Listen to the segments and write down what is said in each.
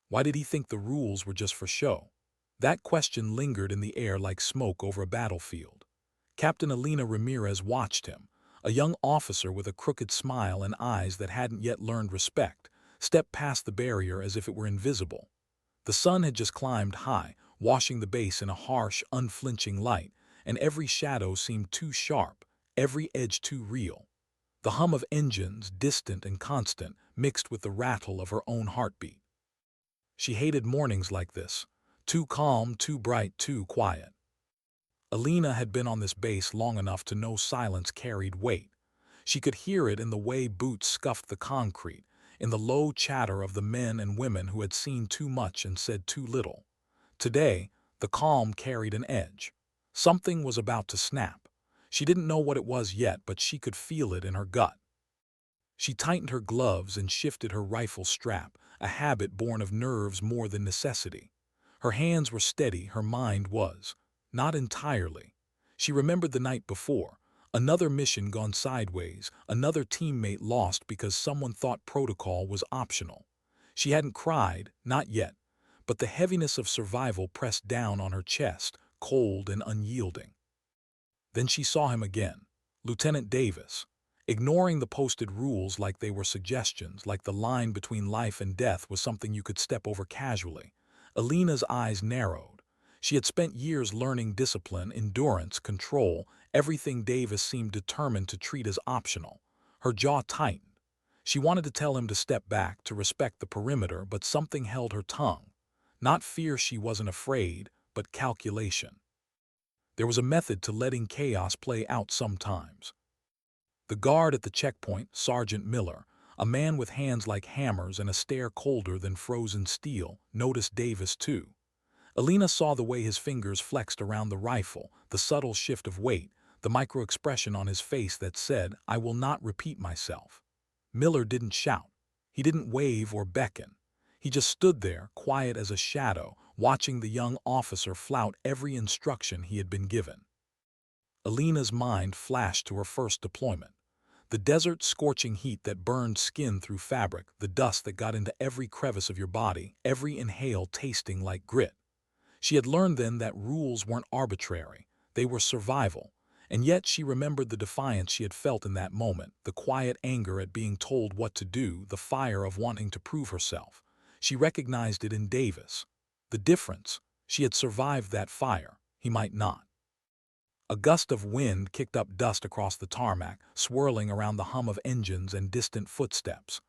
Why did he think the rules were just for show? That question lingered in the air like smoke over a battlefield. Captain Elena Ramirez watched him, a young officer with a crooked smile and eyes that hadn't yet learned respect, step past the barrier as if it were invisible. The sun had just climbed high, washing the base in a harsh, unflinching light, and every shadow seemed too sharp, every edge too real. The hum of engines, distant and constant, mixed with the rattle of her own heartbeat. She hated mornings like this, too calm, too bright, too quiet. Elena had been on this base long enough to know silence carried weight. She could hear it in the way boots scuffed the concrete, in the low chatter of the men and women who had seen too much and said too little. Today, the calm carried an edge. Something was about to snap. She didn't know what it was yet, but she could feel it in her gut. She tightened her gloves and shifted her rifle strap, a habit born of nerves more than necessity. Her hands were steady, her mind was. Not entirely. She remembered the night before. Another mission gone sideways, another teammate lost because someone thought protocol was optional. She hadn't cried, not yet, but the heaviness of survival pressed down on her chest, cold and unyielding. Then she saw him again, Lieutenant Davis, ignoring the posted rules like they were suggestions, like the line between life and death was something you could step over casually. Elena's eyes narrowed. She had spent years learning discipline, endurance, control, everything Davis seemed determined to treat as optional. Her jaw tightened. She wanted to tell him to step back, to respect the perimeter, but something held her tongue. Not fear, she wasn't afraid, but calculation. There was a method to letting chaos play out sometimes. The guard at the checkpoint, Sergeant Miller, a man with hands like hammers and a stare colder than frozen steel, noticed Davis too. Elena saw the way his fingers flexed around the rifle, the subtle shift of weight, the micro-expression on his face that said, "I will not repeat myself." Miller didn't shout. He didn't wave or beckon. He just stood there, quiet as a shadow, watching the young officer flout every instruction he had been given. Elena's mind flashed to her first deployment. The desert scorching heat that burned skin through fabric, the dust that got into every crevice of your body, every inhale tasting like grit. She had learned then that rules weren't arbitrary, they were survival, and yet she remembered the defiance she had felt in that moment, the quiet anger at being told what to do, the fire of wanting to prove herself. She recognized it in Davis. The difference, she had survived that fire, he might not. A gust of wind kicked up dust across the tarmac, swirling around the hum of engines and distant footsteps.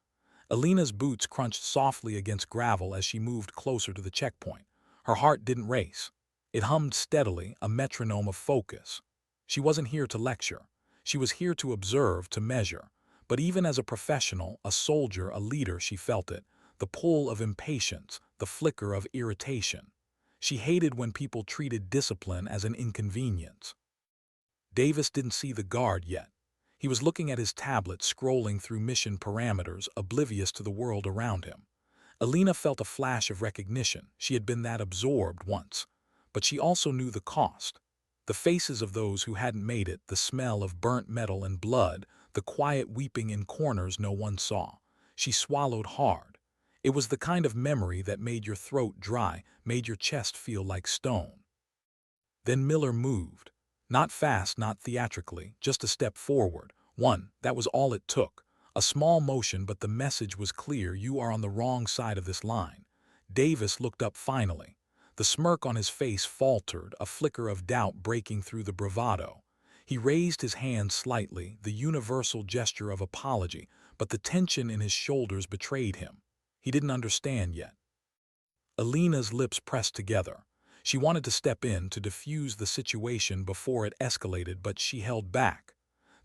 Elena's boots crunched softly against gravel as she moved closer to the checkpoint. Her heart didn't race. It hummed steadily, a metronome of focus. She wasn't here to lecture. She was here to observe, to measure. But even as a professional, a soldier, a leader, she felt it, the pull of impatience, the flicker of irritation. She hated when people treated discipline as an inconvenience. Davis didn't see the guard yet. He was looking at his tablet, scrolling through mission parameters, oblivious to the world around him. Elena felt a flash of recognition. She had been that absorbed once. But she also knew the cost. The faces of those who hadn't made it, the smell of burnt metal and blood, the quiet weeping in corners no one saw. She swallowed hard. It was the kind of memory that made your throat dry, made your chest feel like stone. Then Miller moved. Not fast, not theatrically, just a step forward. One, that was all it took. A small motion, but the message was clear: you are on the wrong side of this line. Davis looked up finally. The smirk on his face faltered, a flicker of doubt breaking through the bravado. He raised his hand slightly, the universal gesture of apology, but the tension in his shoulders betrayed him. He didn't understand yet. Elena's lips pressed together. She wanted to step in to diffuse the situation before it escalated, but she held back.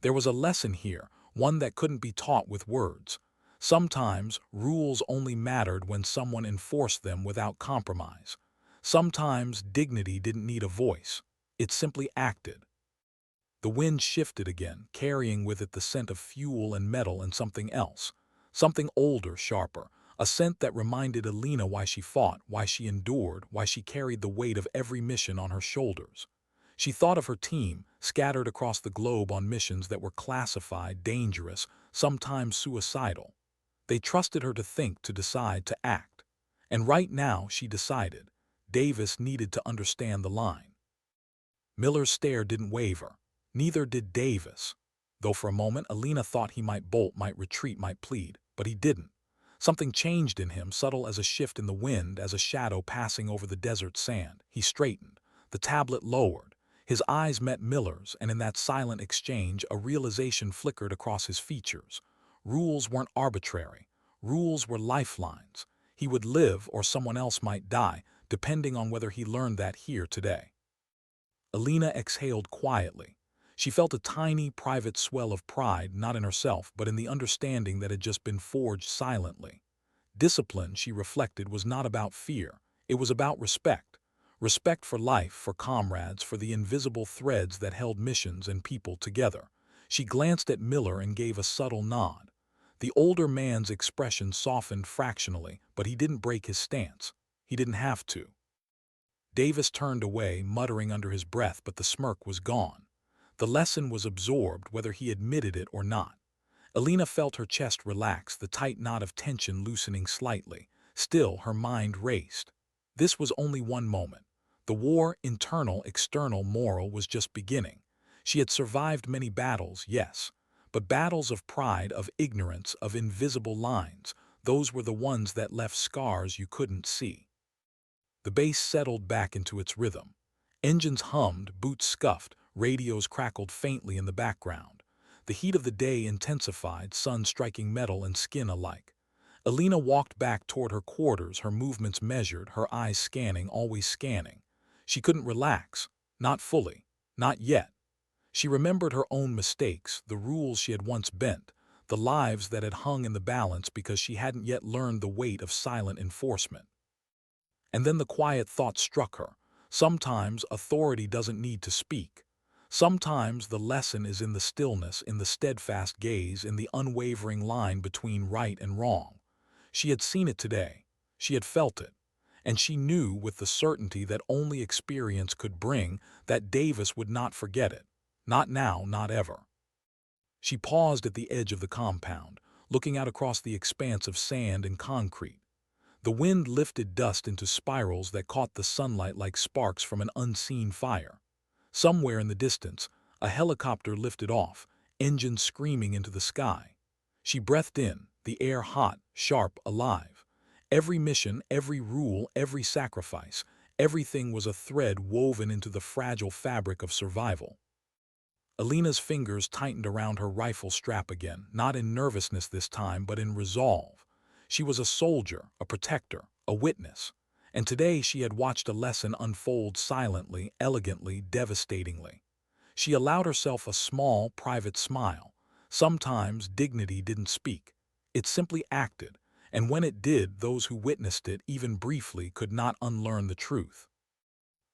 There was a lesson here, one that couldn't be taught with words. Sometimes rules only mattered when someone enforced them without compromise. Sometimes dignity didn't need a voice. It simply acted. The wind shifted again, carrying with it the scent of fuel and metal and something else. Something older, sharper. A scent that reminded Elena why she fought, why she endured, why she carried the weight of every mission on her shoulders. She thought of her team, scattered across the globe on missions that were classified, dangerous, sometimes suicidal. They trusted her to think, to decide, to act. And right now, she decided, Davis needed to understand the line. Miller's stare didn't waver. Neither did Davis. Though for a moment, Elena thought he might bolt, might retreat, might plead. But he didn't. Something changed in him, subtle as a shift in the wind, as a shadow passing over the desert sand. He straightened. The tablet lowered. His eyes met Miller's, and in that silent exchange, a realization flickered across his features. Rules weren't arbitrary. Rules were lifelines. He would live, or someone else might die, depending on whether he learned that here today. Elena exhaled quietly. She felt a tiny, private swell of pride, not in herself, but in the understanding that had just been forged silently. Discipline, she reflected, was not about fear. It was about respect. Respect for life, for comrades, for the invisible threads that held missions and people together. She glanced at Miller and gave a subtle nod. The older man's expression softened fractionally, but he didn't break his stance. He didn't have to. Davis turned away, muttering under his breath, but the smirk was gone. The lesson was absorbed, whether he admitted it or not. Elena felt her chest relax, the tight knot of tension loosening slightly. Still, her mind raced. This was only one moment. The war, internal, external, moral, was just beginning. She had survived many battles, yes, but battles of pride, of ignorance, of invisible lines, those were the ones that left scars you couldn't see. The bass settled back into its rhythm. Engines hummed, boots scuffed, radios crackled faintly in the background. The heat of the day intensified, sun striking metal and skin alike. Elena walked back toward her quarters, her movements measured, her eyes scanning, always scanning. She couldn't relax. Not fully. Not yet. She remembered her own mistakes, the rules she had once bent, the lives that had hung in the balance because she hadn't yet learned the weight of silent enforcement. And then the quiet thought struck her. Sometimes authority doesn't need to speak. Sometimes the lesson is in the stillness, in the steadfast gaze, in the unwavering line between right and wrong. She had seen it today. She had felt it. And she knew with the certainty that only experience could bring that Davis would not forget it. Not now, not ever. She paused at the edge of the compound, looking out across the expanse of sand and concrete. The wind lifted dust into spirals that caught the sunlight like sparks from an unseen fire. Somewhere in the distance, a helicopter lifted off, engines screaming into the sky. She breathed in, the air hot, sharp, alive. Every mission, every rule, every sacrifice, everything was a thread woven into the fragile fabric of survival. Elena's fingers tightened around her rifle strap again, not in nervousness this time, but in resolve. She was a soldier, a protector, a witness. And today she had watched a lesson unfold silently, elegantly, devastatingly. She allowed herself a small, private smile. Sometimes dignity didn't speak. It simply acted, and when it did, those who witnessed it, even briefly, could not unlearn the truth.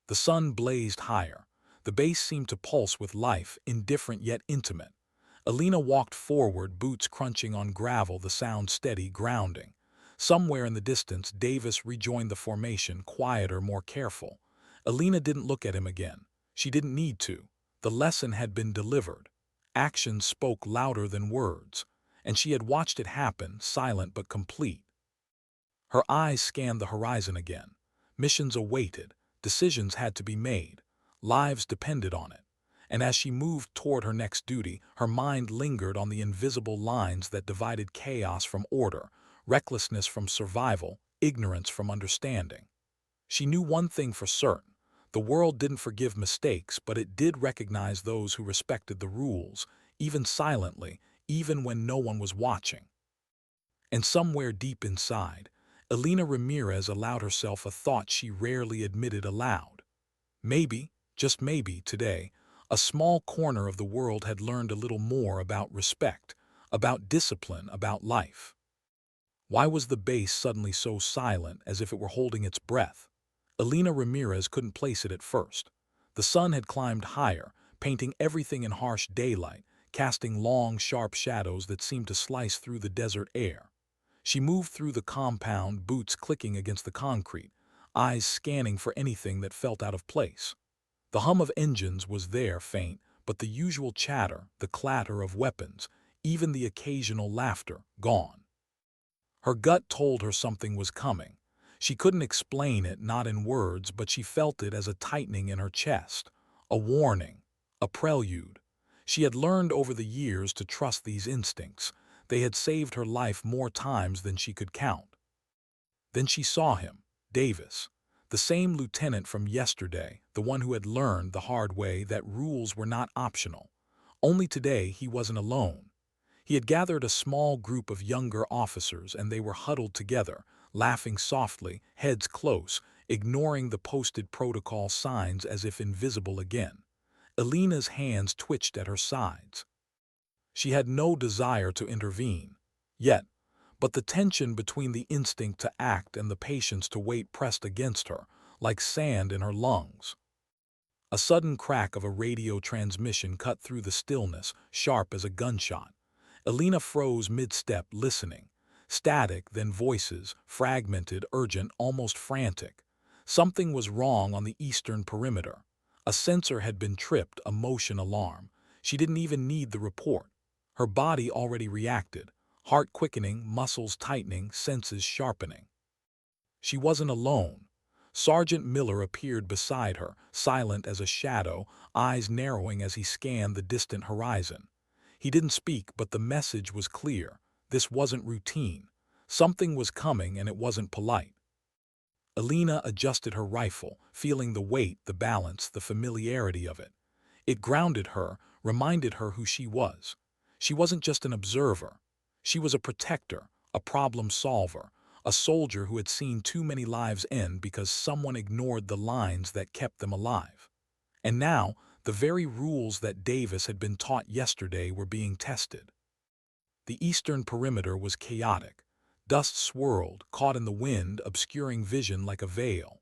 The sun blazed higher. The bass seemed to pulse with life, indifferent yet intimate. Elena walked forward, boots crunching on gravel, the sound steady, grounding. Somewhere in the distance, Davis rejoined the formation, quieter, more careful. Elena didn't look at him again. She didn't need to. The lesson had been delivered. Action spoke louder than words, and she had watched it happen, silent but complete. Her eyes scanned the horizon again. Missions awaited. Decisions had to be made. Lives depended on it. And as she moved toward her next duty, her mind lingered on the invisible lines that divided chaos from order, recklessness from survival, ignorance from understanding. She knew one thing for certain. The world didn't forgive mistakes, but it did recognize those who respected the rules, even silently, even when no one was watching. And somewhere deep inside, Elena Ramirez allowed herself a thought she rarely admitted aloud. Maybe, just maybe, today, a small corner of the world had learned a little more about respect, about discipline, about life. Why was the bass suddenly so silent, as if it were holding its breath? Elena Ramirez couldn't place it at first. The sun had climbed higher, painting everything in harsh daylight, casting long, sharp shadows that seemed to slice through the desert air. She moved through the compound, boots clicking against the concrete, eyes scanning for anything that felt out of place. The hum of engines was there, faint, but the usual chatter, the clatter of weapons, even the occasional laughter, gone. Her gut told her something was coming. She couldn't explain it, not in words, but she felt it as a tightening in her chest, a warning, a prelude. She had learned over the years to trust these instincts. They had saved her life more times than she could count. Then she saw him, Davis, the same lieutenant from yesterday, the one who had learned the hard way that rules were not optional. Only today he wasn't alone. He had gathered a small group of younger officers, and they were huddled together, laughing softly, heads close, ignoring the posted protocol signs as if invisible again. Elena's hands twitched at her sides. She had no desire to intervene. Yet, but the tension between the instinct to act and the patience to wait pressed against her, like sand in her lungs. A sudden crack of a radio transmission cut through the stillness, sharp as a gunshot. Elena froze mid-step, listening. Static, then voices, fragmented, urgent, almost frantic. Something was wrong on the eastern perimeter. A sensor had been tripped, a motion alarm. She didn't even need the report. Her body already reacted, heart quickening, muscles tightening, senses sharpening. She wasn't alone. Sergeant Miller appeared beside her, silent as a shadow, eyes narrowing as he scanned the distant horizon. He didn't speak, but the message was clear. This wasn't routine. Something was coming, and it wasn't polite. Elena adjusted her rifle, feeling the weight, the balance, the familiarity of it. It grounded her, reminded her who she was. She wasn't just an observer. She was a protector, a problem solver, a soldier who had seen too many lives end because someone ignored the lines that kept them alive. And now, the very rules that Davis had been taught yesterday were being tested. The eastern perimeter was chaotic. Dust swirled, caught in the wind, obscuring vision like a veil.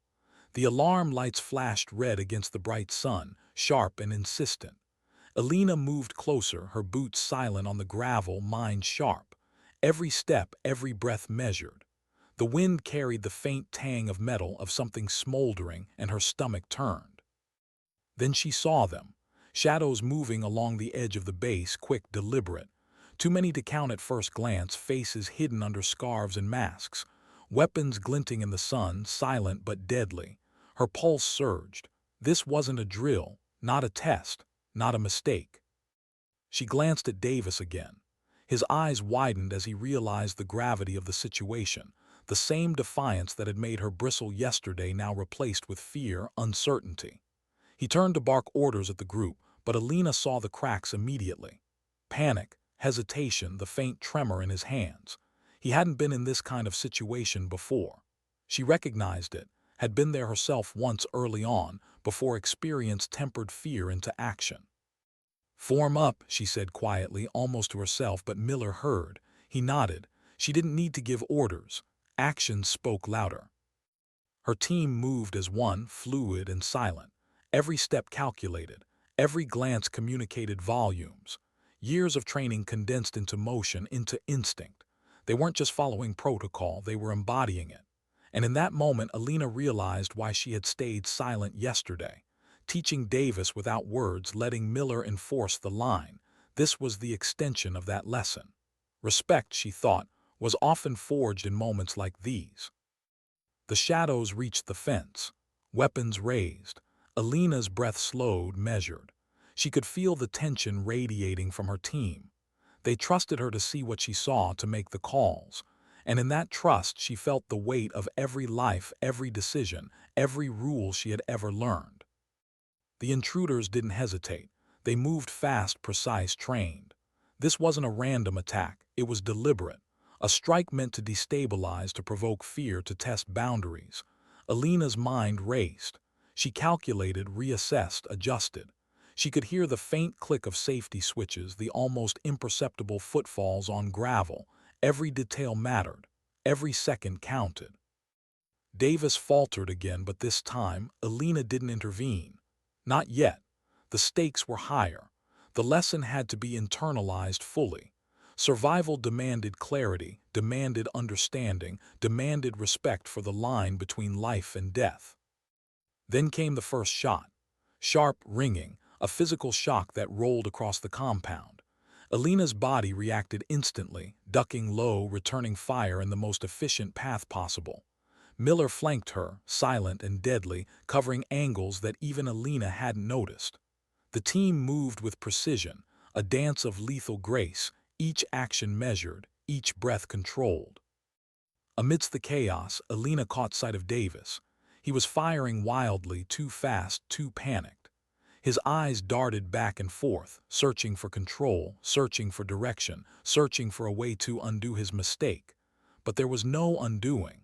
The alarm lights flashed red against the bright sun, sharp and insistent. Elena moved closer, her boots silent on the gravel, mind sharp. Every step, every breath measured. The wind carried the faint tang of metal, of something smoldering, and her stomach turned. Then she saw them, shadows moving along the edge of the base, quick, deliberate. Too many to count at first glance, faces hidden under scarves and masks, weapons glinting in the sun, silent but deadly. Her pulse surged. This wasn't a drill, not a test, not a mistake. She glanced at Davis again. His eyes widened as he realized the gravity of the situation. The same defiance that had made her bristle yesterday now replaced with fear, uncertainty. He turned to bark orders at the group, but Elena saw the cracks immediately. Panic, hesitation, the faint tremor in his hands. He hadn't been in this kind of situation before. She recognized it, had been there herself once early on, before experience tempered fear into action. "Form up," she said quietly, almost to herself, but Miller heard. He nodded. She didn't need to give orders. Actions spoke louder. Her team moved as one, fluid and silent. Every step calculated. Every glance communicated volumes. Years of training condensed into motion, into instinct. They weren't just following protocol, they were embodying it. And in that moment, Elena realized why she had stayed silent yesterday. Teaching Davis without words, letting Miller enforce the line. This was the extension of that lesson. Respect, she thought, was often forged in moments like these. The shadows reached the fence. Weapons raised. Elena's breath slowed, measured. She could feel the tension radiating from her team. They trusted her to see what she saw, to make the calls. And in that trust, she felt the weight of every life, every decision, every rule she had ever learned. The intruders didn't hesitate. They moved fast, precise, trained. This wasn't a random attack. It was deliberate. A strike meant to destabilize, to provoke fear, to test boundaries. Elena's mind raced. She calculated, reassessed, adjusted. She could hear the faint click of safety switches, the almost imperceptible footfalls on gravel. Every detail mattered. Every second counted. Davis faltered again, but this time, Elena didn't intervene. Not yet. The stakes were higher. The lesson had to be internalized fully. Survival demanded clarity, demanded understanding, demanded respect for the line between life and death. Then came the first shot. Sharp, ringing, a physical shock that rolled across the compound. Elena's body reacted instantly, ducking low, returning fire in the most efficient path possible. Miller flanked her, silent and deadly, covering angles that even Elena hadn't noticed. The team moved with precision, a dance of lethal grace, each action measured, each breath controlled. Amidst the chaos, Elena caught sight of Davis. He was firing wildly, too fast, too panicked. His eyes darted back and forth, searching for control, searching for direction, searching for a way to undo his mistake. But there was no undoing.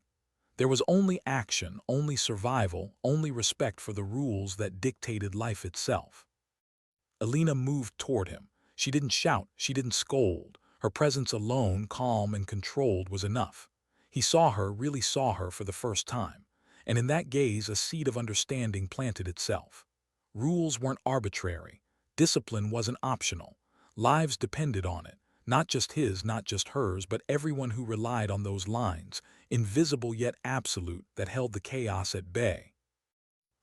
There was only action, only survival, only respect for the rules that dictated life itself. Elena moved toward him. She didn't shout, she didn't scold. Her presence alone, calm and controlled, was enough. He saw her, really saw her for the first time, and in that gaze a seed of understanding planted itself. Rules weren't arbitrary. Discipline wasn't optional. Lives depended on it. Not just his, not just hers, but everyone who relied on those lines, invisible yet absolute, that held the chaos at bay.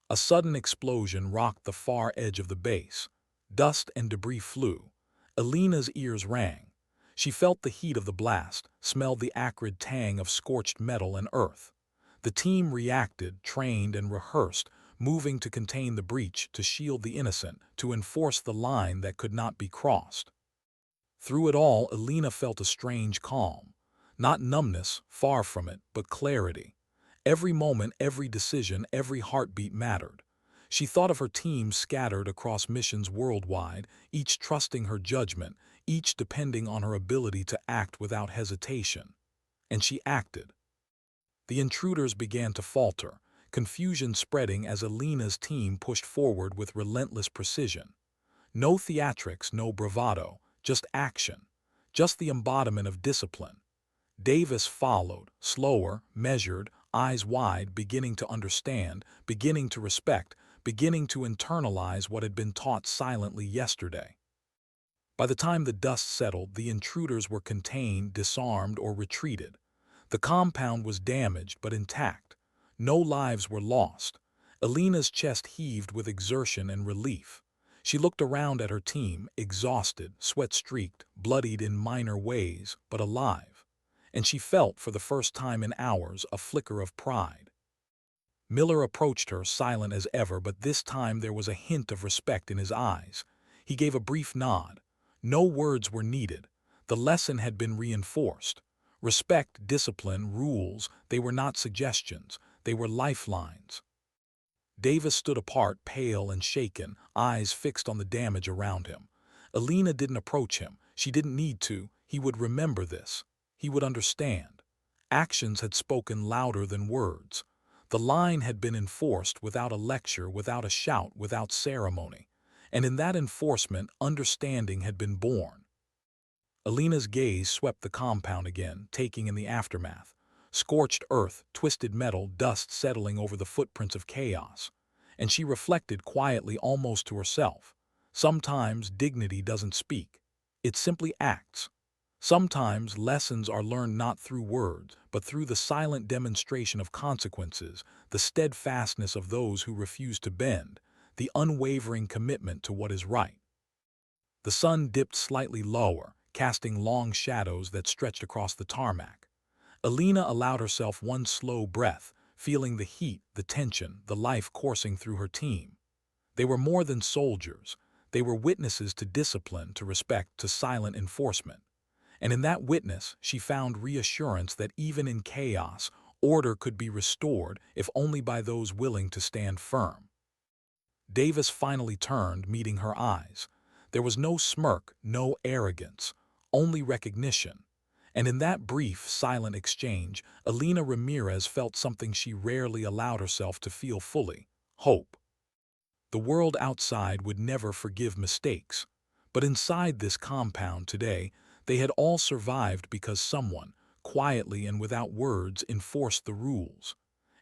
A sudden explosion rocked the far edge of the base. Dust and debris flew. Elena's ears rang. She felt the heat of the blast, smelled the acrid tang of scorched metal and earth. The team reacted, trained and rehearsed, moving to contain the breach, to shield the innocent, to enforce the line that could not be crossed. Through it all, Elena felt a strange calm. Not numbness, far from it, but clarity. Every moment, every decision, every heartbeat mattered. She thought of her team scattered across missions worldwide, each trusting her judgment, each depending on her ability to act without hesitation. And she acted. The intruders began to falter, confusion spreading as Elena's team pushed forward with relentless precision. No theatrics, no bravado, just action, just the embodiment of discipline. Davis followed, slower, measured, eyes wide, beginning to understand, beginning to respect, beginning to internalize what had been taught silently yesterday. By the time the dust settled, the intruders were contained, disarmed, or retreated. The compound was damaged but intact. No lives were lost. Elena's chest heaved with exertion and relief. She looked around at her team, exhausted, sweat-streaked, bloodied in minor ways, but alive. And she felt, for the first time in hours, a flicker of pride. Miller approached her, silent as ever, but this time there was a hint of respect in his eyes. He gave a brief nod. No words were needed. The lesson had been reinforced. Respect, discipline, rules, they were not suggestions, they were lifelines. Davis stood apart, pale and shaken, eyes fixed on the damage around him. Elena didn't approach him. She didn't need to. He would remember this. He would understand. Actions had spoken louder than words. The line had been enforced without a lecture, without a shout, without ceremony. And in that enforcement, understanding had been born. Elena's gaze swept the compound again, taking in the aftermath. Scorched earth, twisted metal, dust settling over the footprints of chaos. And she reflected quietly, almost to herself. Sometimes dignity doesn't speak. It simply acts. Sometimes lessons are learned not through words, but through the silent demonstration of consequences, the steadfastness of those who refuse to bend, the unwavering commitment to what is right. The sun dipped slightly lower, casting long shadows that stretched across the tarmac. Elena allowed herself one slow breath, feeling the heat, the tension, the life coursing through her team. They were more than soldiers. They were witnesses to discipline, to respect, to silent enforcement. And in that witness, she found reassurance that even in chaos, order could be restored, if only by those willing to stand firm. Davis finally turned, meeting her eyes. There was no smirk, no arrogance, only recognition. And in that brief, silent exchange, Elena Ramirez felt something she rarely allowed herself to feel fully: hope. The world outside would never forgive mistakes. But inside this compound today, they had all survived because someone, quietly and without words, enforced the rules.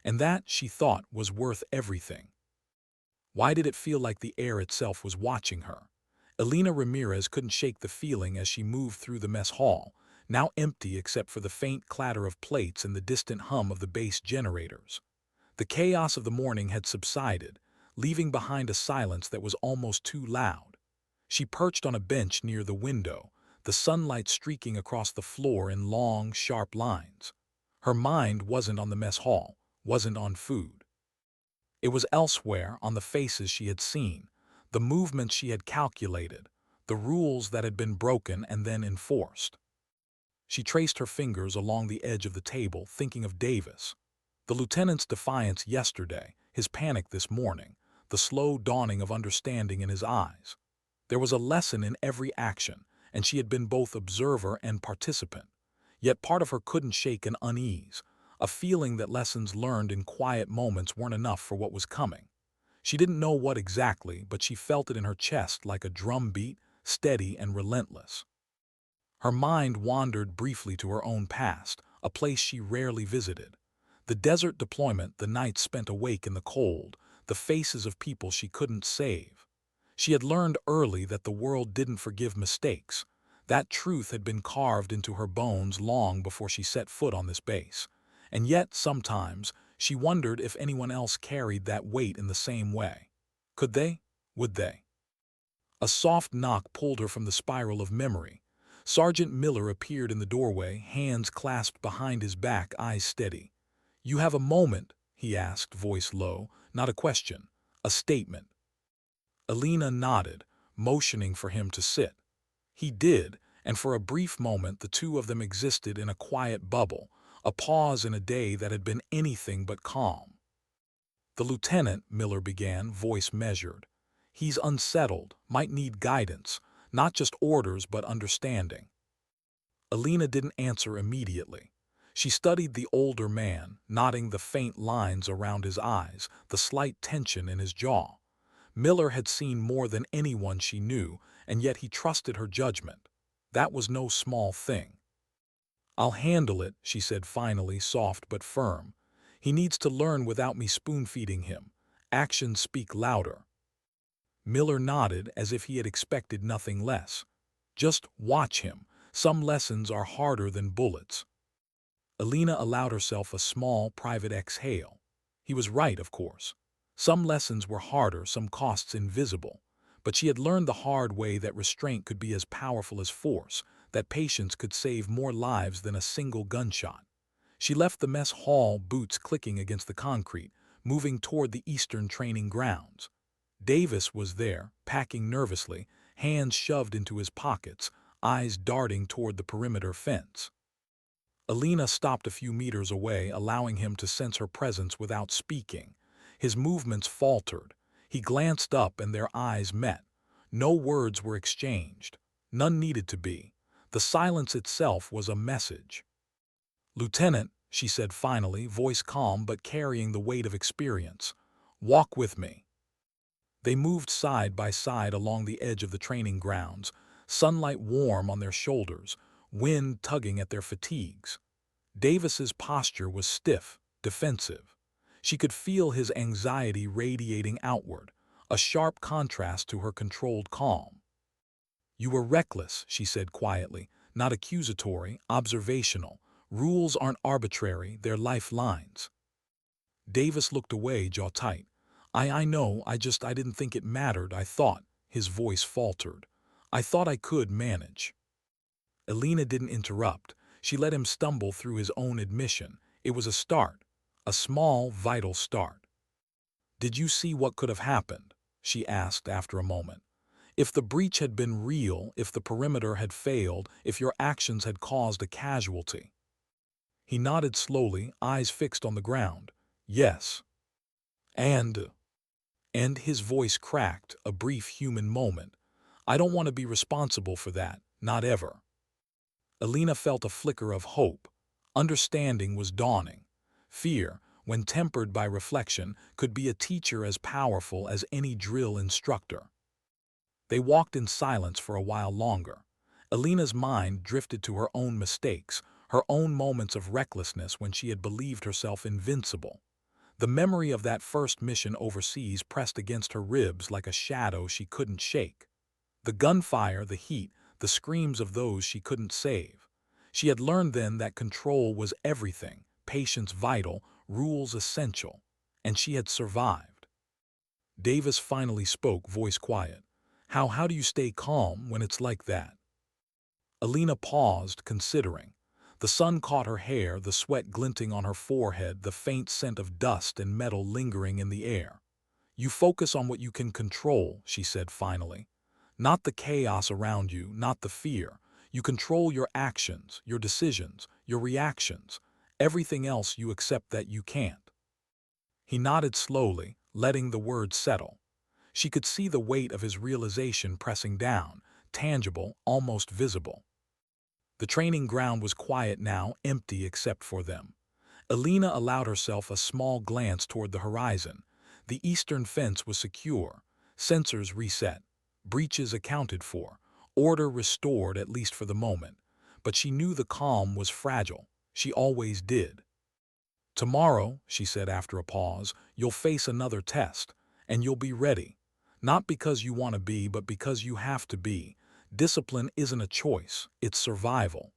And that, she thought, was worth everything. Why did it feel like the air itself was watching her? Elena Ramirez couldn't shake the feeling as she moved through the mess hall, now empty except for the faint clatter of plates and the distant hum of the base generators. The chaos of the morning had subsided, leaving behind a silence that was almost too loud. She perched on a bench near the window, the sunlight streaking across the floor in long, sharp lines. Her mind wasn't on the mess hall, wasn't on food. It was elsewhere, on the faces she had seen, the movements she had calculated, the rules that had been broken and then enforced. She traced her fingers along the edge of the table, thinking of Davis. The lieutenant's defiance yesterday, his panic this morning, the slow dawning of understanding in his eyes. There was a lesson in every action, and she had been both observer and participant. Yet part of her couldn't shake an unease, a feeling that lessons learned in quiet moments weren't enough for what was coming. She didn't know what exactly, but she felt it in her chest like a drum beat, steady and relentless. Her mind wandered briefly to her own past, a place she rarely visited. The desert deployment, the nights spent awake in the cold, the faces of people she couldn't save. She had learned early that the world didn't forgive mistakes. That truth had been carved into her bones long before she set foot on this base. And yet, sometimes, she wondered if anyone else carried that weight in the same way. Could they? Would they? A soft knock pulled her from the spiral of memory. Sergeant Miller appeared in the doorway, hands clasped behind his back, eyes steady. "You have a moment?" he asked, voice low. Not a question, a statement. Elena nodded, motioning for him to sit. He did, and for a brief moment the two of them existed in a quiet bubble, a pause in a day that had been anything but calm. "The lieutenant," Miller began, voice measured. "He's unsettled, might need guidance, not just orders but understanding." Elena didn't answer immediately. She studied the older man, noting the faint lines around his eyes, the slight tension in his jaw. Miller had seen more than anyone she knew, and yet he trusted her judgment. That was no small thing. "I'll handle it," she said finally, soft but firm. "He needs to learn without me spoon-feeding him. Actions speak louder." Miller nodded as if he had expected nothing less. "Just watch him. Some lessons are harder than bullets." Elena allowed herself a small, private exhale. He was right, of course. Some lessons were harder, some costs invisible. But she had learned the hard way that restraint could be as powerful as force, that patience could save more lives than a single gunshot. She left the mess hall, boots clicking against the concrete, moving toward the eastern training grounds. Davis was there, packing nervously, hands shoved into his pockets, eyes darting toward the perimeter fence. Elena stopped a few meters away, allowing him to sense her presence without speaking. His movements faltered. He glanced up and their eyes met. No words were exchanged. None needed to be. The silence itself was a message. "Lieutenant," she said finally, voice calm but carrying the weight of experience, "walk with me." They moved side by side along the edge of the training grounds, sunlight warm on their shoulders, wind tugging at their fatigues. Davis's posture was stiff, defensive. She could feel his anxiety radiating outward, a sharp contrast to her controlled calm. "You were reckless," she said quietly, not accusatory, observational. "Rules aren't arbitrary, they're lifelines." Davis looked away, jaw tight. I know, I didn't think it mattered, I thought." His voice faltered. "I thought I could manage." Elena didn't interrupt. She let him stumble through his own admission. It was a start, a small, vital start. "Did you see what could have happened?" she asked after a moment. "If the breach had been real, if the perimeter had failed, if your actions had caused a casualty." He nodded slowly, eyes fixed on the ground. "Yes." And his voice cracked, a brief human moment. "I don't want to be responsible for that, not ever." Elena felt a flicker of hope. Understanding was dawning. Fear, when tempered by reflection, could be a teacher as powerful as any drill instructor. They walked in silence for a while longer. Elena's mind drifted to her own mistakes, her own moments of recklessness when she had believed herself invincible. The memory of that first mission overseas pressed against her ribs like a shadow she couldn't shake. The gunfire, the heat, the screams of those she couldn't save. She had learned then that control was everything, patience vital, rules essential. And she had survived. Davis finally spoke, voice quiet. How do you stay calm when it's like that?" Elena paused, considering. The sun caught her hair, the sweat glinting on her forehead, the faint scent of dust and metal lingering in the air. "You focus on what you can control," she said finally. "Not the chaos around you, not the fear. You control your actions, your decisions, your reactions. Everything else you accept that you can't." He nodded slowly, letting the words settle. She could see the weight of his realization pressing down, tangible, almost visible. The training ground was quiet now, empty except for them. Elena allowed herself a small glance toward the horizon. The eastern fence was secure, sensors reset, breaches accounted for, order restored at least for the moment. But she knew the calm was fragile. She always did. "Tomorrow," she said after a pause, "you'll face another test, and you'll be ready. Not because you want to be, but because you have to be. Discipline isn't a choice, it's survival."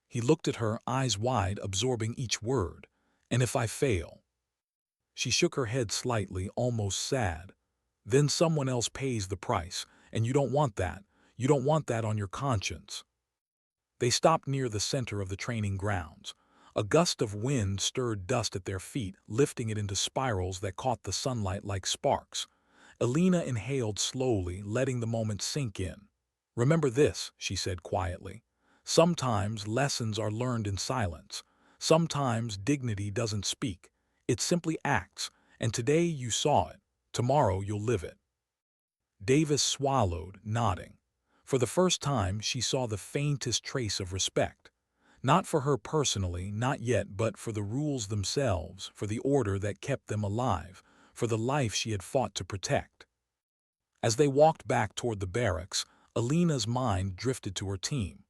He looked at her, eyes wide, absorbing each word. "And if I fail?" She shook her head slightly, almost sad. "Then someone else pays the price, and you don't want that. You don't want that on your conscience." They stopped near the center of the training grounds. A gust of wind stirred dust at their feet, lifting it into spirals that caught the sunlight like sparks. Elena inhaled slowly, letting the moment sink in. "Remember this," she said quietly. "Sometimes lessons are learned in silence. Sometimes dignity doesn't speak. It simply acts, and today you saw it. Tomorrow you'll live it." Davis swallowed, nodding. For the first time, she saw the faintest trace of respect. Not for her personally, not yet, but for the rules themselves, for the order that kept them alive, for the life she had fought to protect. As they walked back toward the barracks, Elena's mind drifted to her team.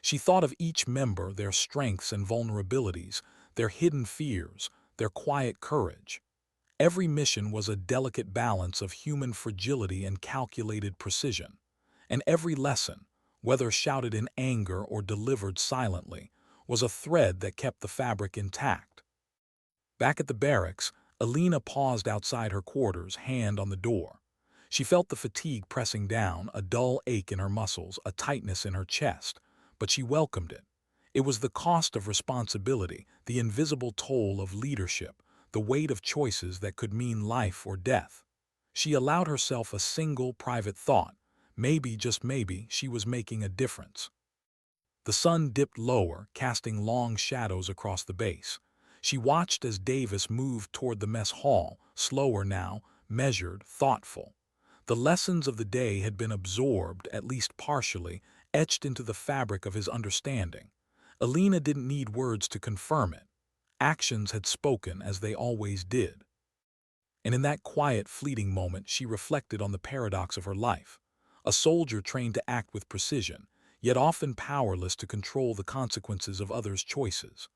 She thought of each member, their strengths and vulnerabilities, their hidden fears, their quiet courage. Every mission was a delicate balance of human fragility and calculated precision. And every lesson, whether shouted in anger or delivered silently, was a thread that kept the fabric intact. Back at the barracks, Elena paused outside her quarters, hand on the door. She felt the fatigue pressing down, a dull ache in her muscles, a tightness in her chest, but she welcomed it. It was the cost of responsibility, the invisible toll of leadership, the weight of choices that could mean life or death. She allowed herself a single private thought. Maybe, just maybe, she was making a difference. The sun dipped lower, casting long shadows across the base. She watched as Davis moved toward the mess hall, slower now, measured, thoughtful. The lessons of the day had been absorbed, at least partially, etched into the fabric of his understanding. Elena didn't need words to confirm it. Actions had spoken, as they always did. And in that quiet, fleeting moment, she reflected on the paradox of her life. A soldier trained to act with precision, yet often powerless to control the consequences of others' choices.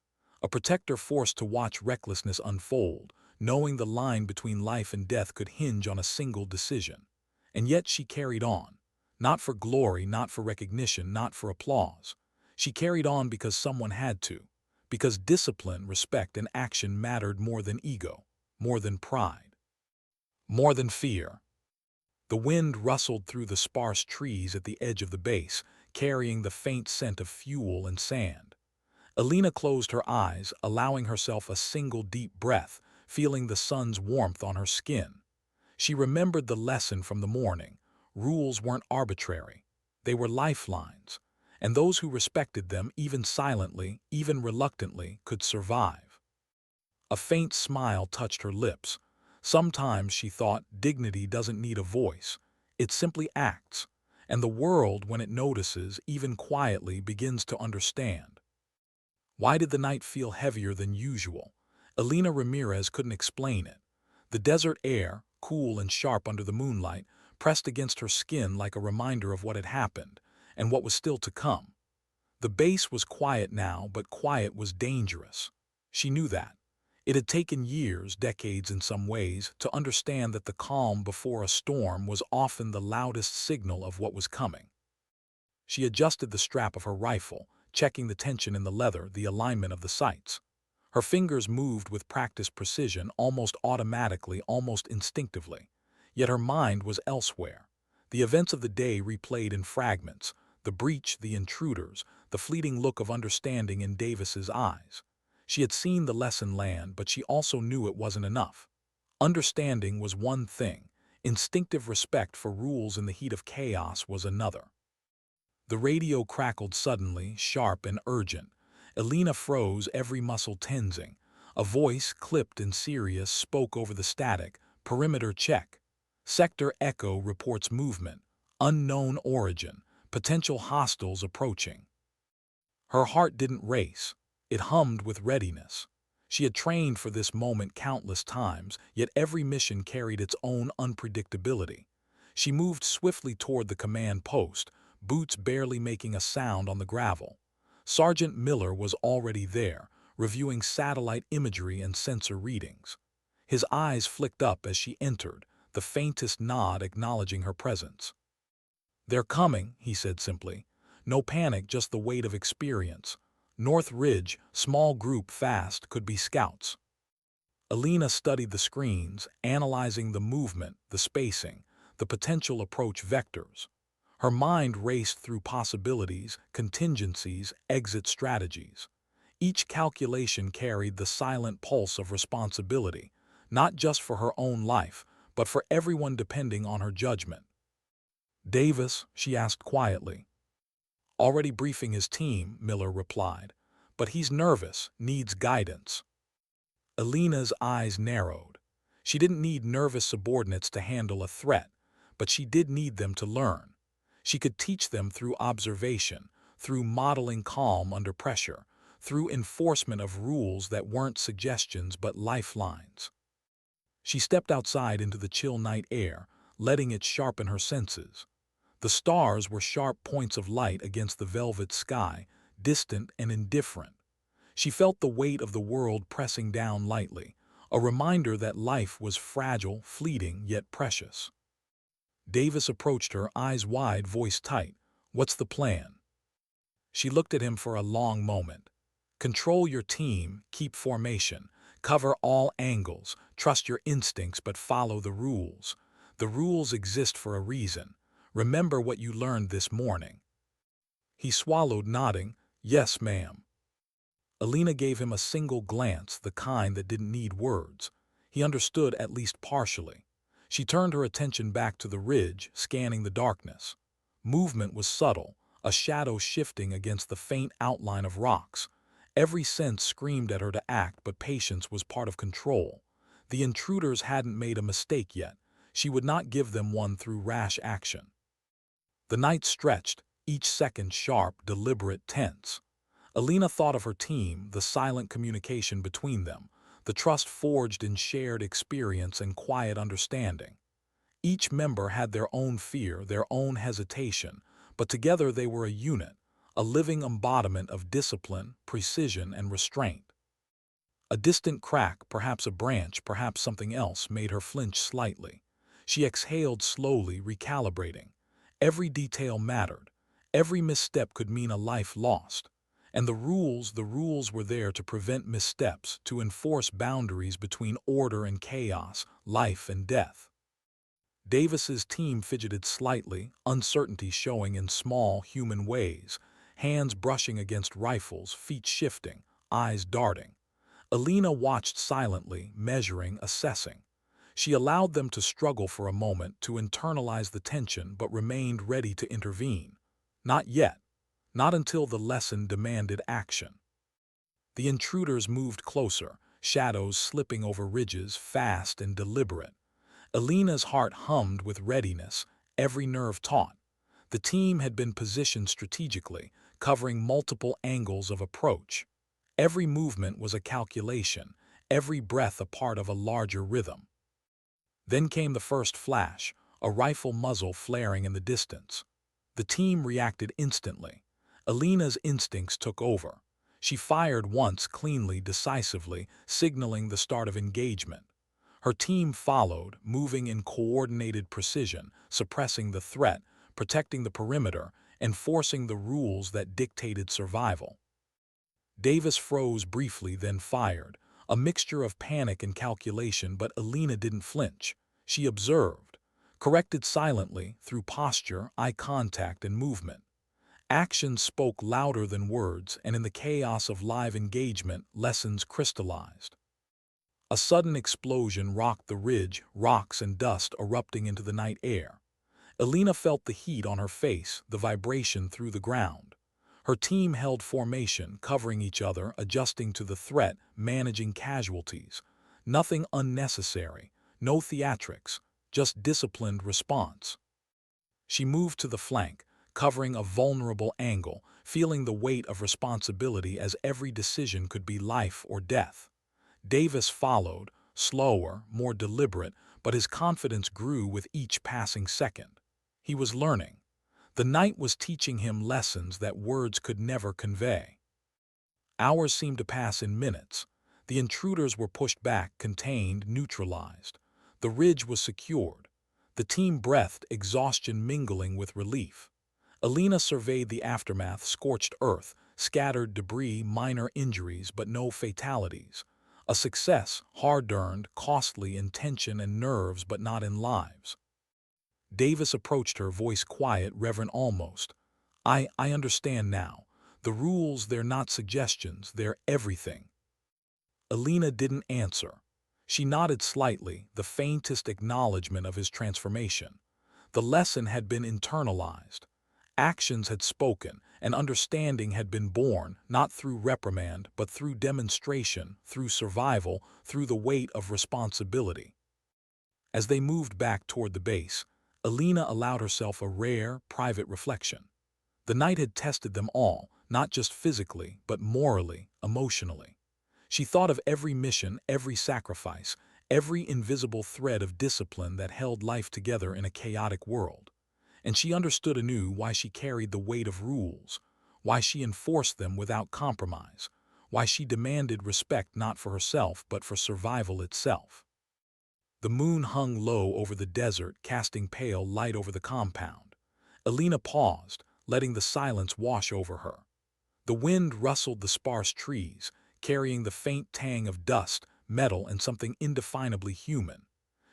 A protector forced to watch recklessness unfold, knowing the line between life and death could hinge on a single decision. And yet she carried on. Not for glory, not for recognition, not for applause. She carried on because someone had to. Because discipline, respect, and action mattered more than ego, more than pride, more than fear. The wind rustled through the sparse trees at the edge of the base, carrying the faint scent of fuel and sand. Elena closed her eyes, allowing herself a single deep breath, feeling the sun's warmth on her skin. She remembered the lesson from the morning. Rules weren't arbitrary. They were lifelines, and those who respected them, even silently, even reluctantly, could survive. A faint smile touched her lips. Sometimes, she thought, dignity doesn't need a voice. It simply acts, and the world, when it notices, even quietly, begins to understand. Why did the night feel heavier than usual? Elena Ramirez couldn't explain it. The desert air, cool and sharp under the moonlight, pressed against her skin like a reminder of what had happened, and what was still to come. The base was quiet now, but quiet was dangerous. She knew that. It had taken years, decades in some ways, to understand that the calm before a storm was often the loudest signal of what was coming. She adjusted the strap of her rifle, checking the tension in the leather, the alignment of the sights. Her fingers moved with practiced precision, almost automatically, almost instinctively. Yet her mind was elsewhere. The events of the day replayed in fragments, the breach, the intruders, the fleeting look of understanding in Davis's eyes. She had seen the lesson land, but she also knew it wasn't enough. Understanding was one thing, instinctive respect for rules in the heat of chaos was another. The radio crackled suddenly, sharp and urgent. Elena froze, every muscle tensing. A voice, clipped and serious, spoke over the static. Perimeter check. Sector Echo reports movement. Unknown origin. Potential hostiles approaching. Her heart didn't race. It hummed with readiness. She had trained for this moment countless times, yet every mission carried its own unpredictability. She moved swiftly toward the command post, boots barely making a sound on the gravel. Sergeant Miller was already there, reviewing satellite imagery and sensor readings. His eyes flicked up as she entered, the faintest nod acknowledging her presence. "They're coming," he said simply. "No panic, just the weight of experience. North Ridge, small group fast, could be scouts." Elena studied the screens, analyzing the movement, the spacing, the potential approach vectors. Her mind raced through possibilities, contingencies, exit strategies. Each calculation carried the silent pulse of responsibility, not just for her own life, but for everyone depending on her judgment. "Davis?" she asked quietly. "Already briefing his team," Miller replied. "But he's nervous, needs guidance." Elena's eyes narrowed. She didn't need nervous subordinates to handle a threat, but she did need them to learn. She could teach them through observation, through modeling calm under pressure, through enforcement of rules that weren't suggestions but lifelines. She stepped outside into the chill night air, letting it sharpen her senses. The stars were sharp points of light against the velvet sky, distant and indifferent. She felt the weight of the world pressing down lightly, a reminder that life was fragile, fleeting, yet precious. Davis approached her, eyes wide, voice tight. "What's the plan?" She looked at him for a long moment. "Control your team, keep formation, cover all angles, trust your instincts but follow the rules. The rules exist for a reason. Remember what you learned this morning." He swallowed, nodding, "Yes, ma'am." Elena gave him a single glance, the kind that didn't need words. He understood at least partially. She turned her attention back to the ridge, scanning the darkness. Movement was subtle, a shadow shifting against the faint outline of rocks. Every sense screamed at her to act, but patience was part of control. The intruders hadn't made a mistake yet. She would not give them one through rash action. The night stretched, each second sharp, deliberate, tense. Elena thought of her team, the silent communication between them, the trust forged in shared experience and quiet understanding. Each member had their own fear, their own hesitation, but together they were a unit, a living embodiment of discipline, precision, and restraint. A distant crack, perhaps a branch, perhaps something else, made her flinch slightly. She exhaled slowly, recalibrating. Every detail mattered. Every misstep could mean a life lost. And the rules were there to prevent missteps, to enforce boundaries between order and chaos, life and death. Davis's team fidgeted slightly, uncertainty showing in small, human ways, hands brushing against rifles, feet shifting, eyes darting. Elena watched silently, measuring, assessing. She allowed them to struggle for a moment, to internalize the tension, but remained ready to intervene. Not yet. Not until the lesson demanded action. The intruders moved closer, shadows slipping over ridges, fast and deliberate. Elena's heart hummed with readiness, every nerve taut. The team had been positioned strategically, covering multiple angles of approach. Every movement was a calculation, every breath a part of a larger rhythm. Then came the first flash, a rifle muzzle flaring in the distance. The team reacted instantly. Elena's instincts took over. She fired once, cleanly, decisively, signaling the start of engagement. Her team followed, moving in coordinated precision, suppressing the threat, protecting the perimeter, enforcing the rules that dictated survival. Davis froze briefly, then fired, a mixture of panic and calculation, but Elena didn't flinch. She observed, corrected silently through posture, eye contact, and movement. Actions spoke louder than words, and in the chaos of live engagement, lessons crystallized. A sudden explosion rocked the ridge, rocks and dust erupting into the night air. Elena felt the heat on her face, the vibration through the ground. Her team held formation, covering each other, adjusting to the threat, managing casualties. Nothing unnecessary, no theatrics, just disciplined response. She moved to the flank, covering a vulnerable angle, feeling the weight of responsibility as every decision could be life or death. Davis followed, slower, more deliberate, but his confidence grew with each passing second. He was learning. The night was teaching him lessons that words could never convey. Hours seemed to pass in minutes. The intruders were pushed back, contained, neutralized. The ridge was secured. The team breathed, exhaustion mingling with relief. Elena surveyed the aftermath, scorched earth, scattered debris, minor injuries, but no fatalities. A success, hard-earned, costly in tension and nerves, but not in lives. Davis approached her, voice quiet, reverent almost. I understand now. The rules, they're not suggestions, they're everything. Elena didn't answer. She nodded slightly, the faintest acknowledgement of his transformation. The lesson had been internalized. Actions had spoken, and understanding had been born, not through reprimand, but through demonstration, through survival, through the weight of responsibility. As they moved back toward the base, Elena allowed herself a rare, private reflection. The night had tested them all, not just physically, but morally, emotionally. She thought of every mission, every sacrifice, every invisible thread of discipline that held life together in a chaotic world. And she understood anew why she carried the weight of rules, why she enforced them without compromise, why she demanded respect not for herself but for survival itself. The moon hung low over the desert, casting pale light over the compound. Elena paused, letting the silence wash over her. The wind rustled the sparse trees, carrying the faint tang of dust, metal, and something indefinably human.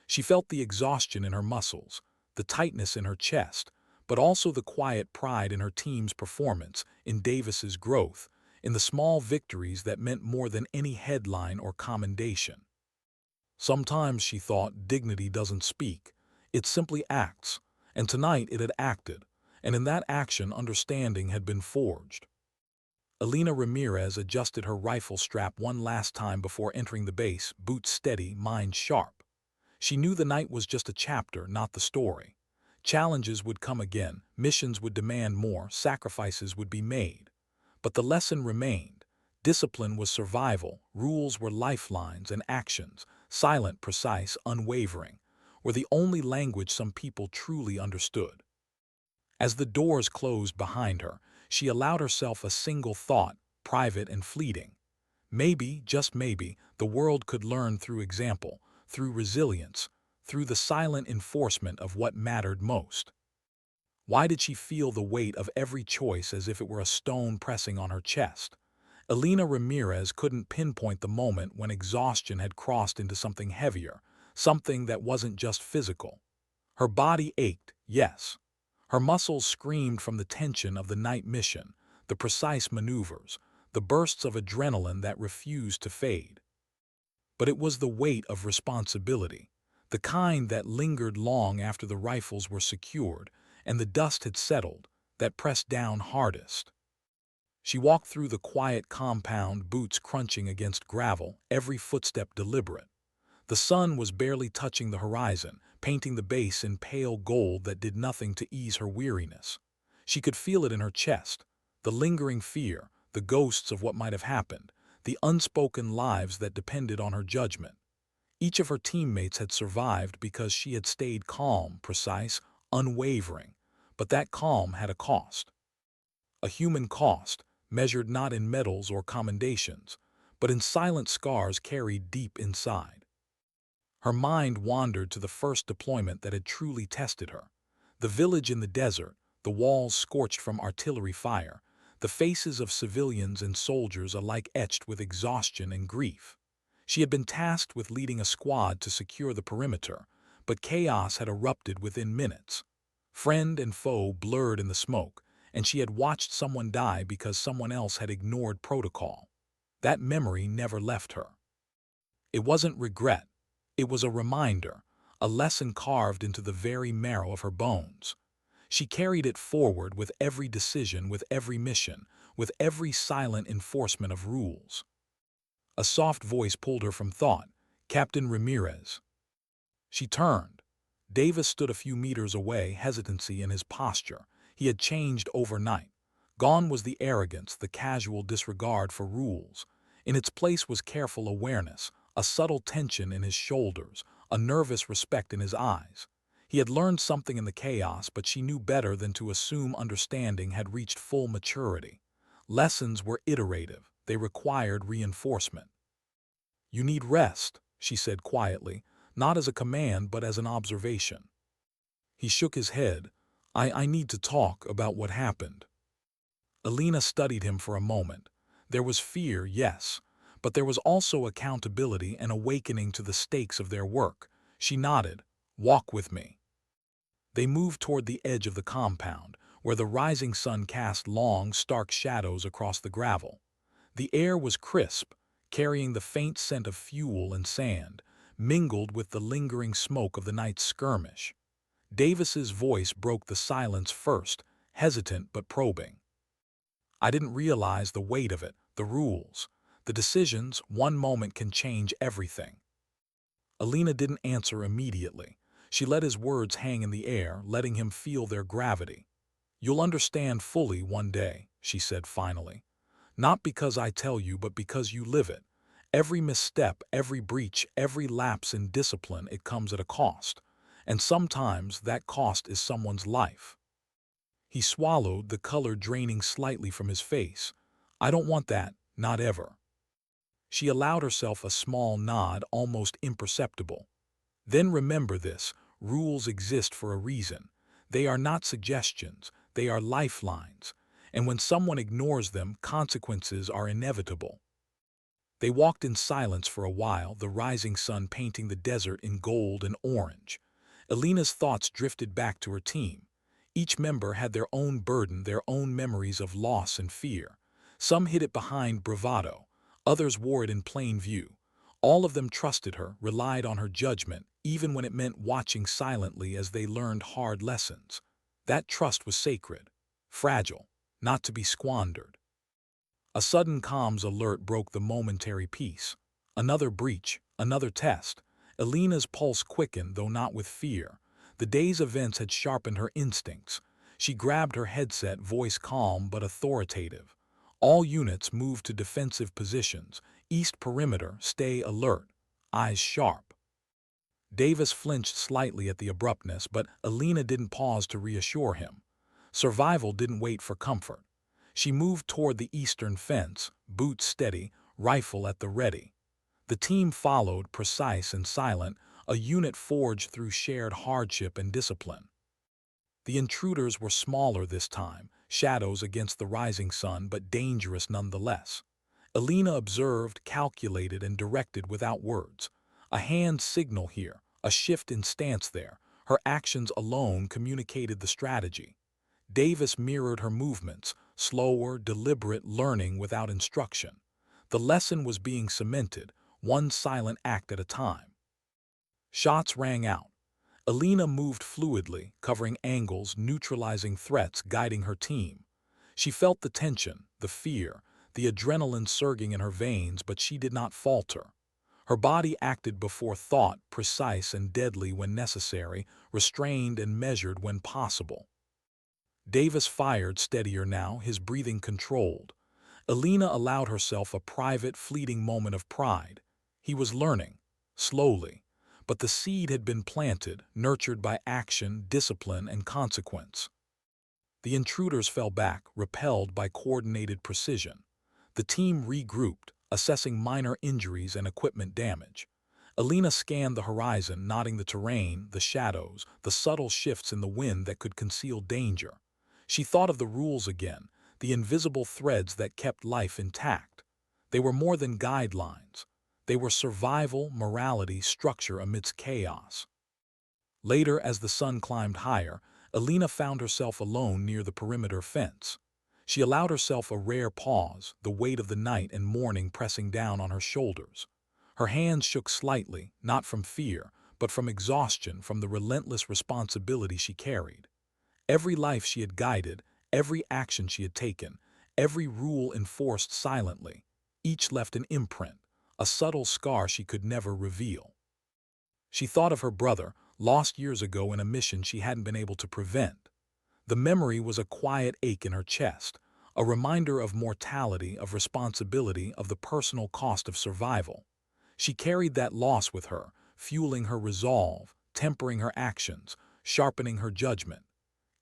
She felt the exhaustion in her muscles, the tightness in her chest, but also the quiet pride in her team's performance, in Davis's growth, in the small victories that meant more than any headline or commendation. Sometimes, she thought, dignity doesn't speak. It simply acts, and tonight it had acted, and in that action understanding had been forged. Elena Ramirez adjusted her rifle strap one last time before entering the base, boots steady, mind sharp. She knew the night was just a chapter, not the story. Challenges would come again, missions would demand more, sacrifices would be made. But the lesson remained. Discipline was survival, rules were lifelines, and actions, silent, precise, unwavering, were the only language some people truly understood. As the doors closed behind her, she allowed herself a single thought, private and fleeting. Maybe, just maybe, the world could learn through example, through resilience, through the silent enforcement of what mattered most. Why did she feel the weight of every choice as if it were a stone pressing on her chest? Elena Ramirez couldn't pinpoint the moment when exhaustion had crossed into something heavier, something that wasn't just physical. Her body ached, yes. Her muscles screamed from the tension of the night mission, the precise maneuvers, the bursts of adrenaline that refused to fade. But it was the weight of responsibility, the kind that lingered long after the rifles were secured and the dust had settled, that pressed down hardest. She walked through the quiet compound, boots crunching against gravel, every footstep deliberate. The sun was barely touching the horizon, painting the base in pale gold that did nothing to ease her weariness. She could feel it in her chest, the lingering fear, the ghosts of what might have happened, the unspoken lives that depended on her judgment. Each of her teammates had survived because she had stayed calm, precise, unwavering, but that calm had a cost. A human cost, measured not in medals or commendations, but in silent scars carried deep inside. Her mind wandered to the first deployment that had truly tested her. The village in the desert, the walls scorched from artillery fire, the faces of civilians and soldiers alike etched with exhaustion and grief. She had been tasked with leading a squad to secure the perimeter, but chaos had erupted within minutes. Friend and foe blurred in the smoke, and she had watched someone die because someone else had ignored protocol. That memory never left her. It wasn't regret. It was a reminder, a lesson carved into the very marrow of her bones. She carried it forward with every decision, with every mission, with every silent enforcement of rules. A soft voice pulled her from thought. "Captain Ramirez." She turned. Davis stood a few meters away, hesitancy in his posture. He had changed overnight. Gone was the arrogance, the casual disregard for rules. In its place was careful awareness, a subtle tension in his shoulders, a nervous respect in his eyes. He had learned something in the chaos, but she knew better than to assume understanding had reached full maturity. Lessons were iterative. They required reinforcement. "You need rest," she said quietly, not as a command but as an observation. He shook his head. I need to talk about what happened." Elena studied him for a moment. There was fear, yes, but there was also accountability and awakening to the stakes of their work. She nodded. "Walk with me." They moved toward the edge of the compound, where the rising sun cast long, stark shadows across the gravel. The air was crisp, carrying the faint scent of fuel and sand, mingled with the lingering smoke of the night's skirmish. Davis's voice broke the silence first, hesitant but probing. "I didn't realize the weight of it, the rules, the decisions. One moment can change everything." Elena didn't answer immediately. She let his words hang in the air, letting him feel their gravity. "You'll understand fully one day," she said finally. "Not because I tell you, but because you live it. Every misstep, every breach, every lapse in discipline, it comes at a cost. And sometimes that cost is someone's life." He swallowed, the color draining slightly from his face. "I don't want that, not ever." She allowed herself a small nod, almost imperceptible. "Then remember this, rules exist for a reason. They are not suggestions, they are lifelines. And when someone ignores them, consequences are inevitable." They walked in silence for a while, the rising sun painting the desert in gold and orange. Elena's thoughts drifted back to her team. Each member had their own burden, their own memories of loss and fear. Some hid it behind bravado, others wore it in plain view. All of them trusted her, relied on her judgment, even when it meant watching silently as they learned hard lessons. That trust was sacred, fragile, not to be squandered. A sudden comms alert broke the momentary peace. Another breach, another test. Elena's pulse quickened, though not with fear. The day's events had sharpened her instincts. She grabbed her headset, voice calm but authoritative. "All units move to defensive positions. East perimeter, stay alert. Eyes sharp." Davis flinched slightly at the abruptness, but Elena didn't pause to reassure him. Survival didn't wait for comfort. She moved toward the eastern fence, boots steady, rifle at the ready. The team followed, precise and silent, a unit forged through shared hardship and discipline. The intruders were smaller this time, shadows against the rising sun, but dangerous nonetheless. Elena observed, calculated, and directed without words. A hand signal here, a shift in stance there. Her actions alone communicated the strategy. Davis mirrored her movements, slower, deliberate, learning without instruction. The lesson was being cemented, one silent act at a time. Shots rang out. Elena moved fluidly, covering angles, neutralizing threats, guiding her team. She felt the tension, the fear, the adrenaline surging in her veins, but she did not falter. Her body acted before thought, precise and deadly when necessary, restrained and measured when possible. Davis fired, steadier now, his breathing controlled. Elena allowed herself a private, fleeting moment of pride. He was learning, slowly, but the seed had been planted, nurtured by action, discipline, and consequence. The intruders fell back, repelled by coordinated precision. The team regrouped, assessing minor injuries and equipment damage. Elena scanned the horizon, noting the terrain, the shadows, the subtle shifts in the wind that could conceal danger. She thought of the rules again, the invisible threads that kept life intact. They were more than guidelines. They were survival, morality, structure amidst chaos. Later, as the sun climbed higher, Elena found herself alone near the perimeter fence. She allowed herself a rare pause, the weight of the night and morning pressing down on her shoulders. Her hands shook slightly, not from fear, but from exhaustion from the relentless responsibility she carried. Every life she had guided, every action she had taken, every rule enforced silently, each left an imprint, a subtle scar she could never reveal. She thought of her brother, lost years ago in a mission she hadn't been able to prevent. The memory was a quiet ache in her chest, a reminder of mortality, of responsibility, of the personal cost of survival. She carried that loss with her, fueling her resolve, tempering her actions, sharpening her judgment.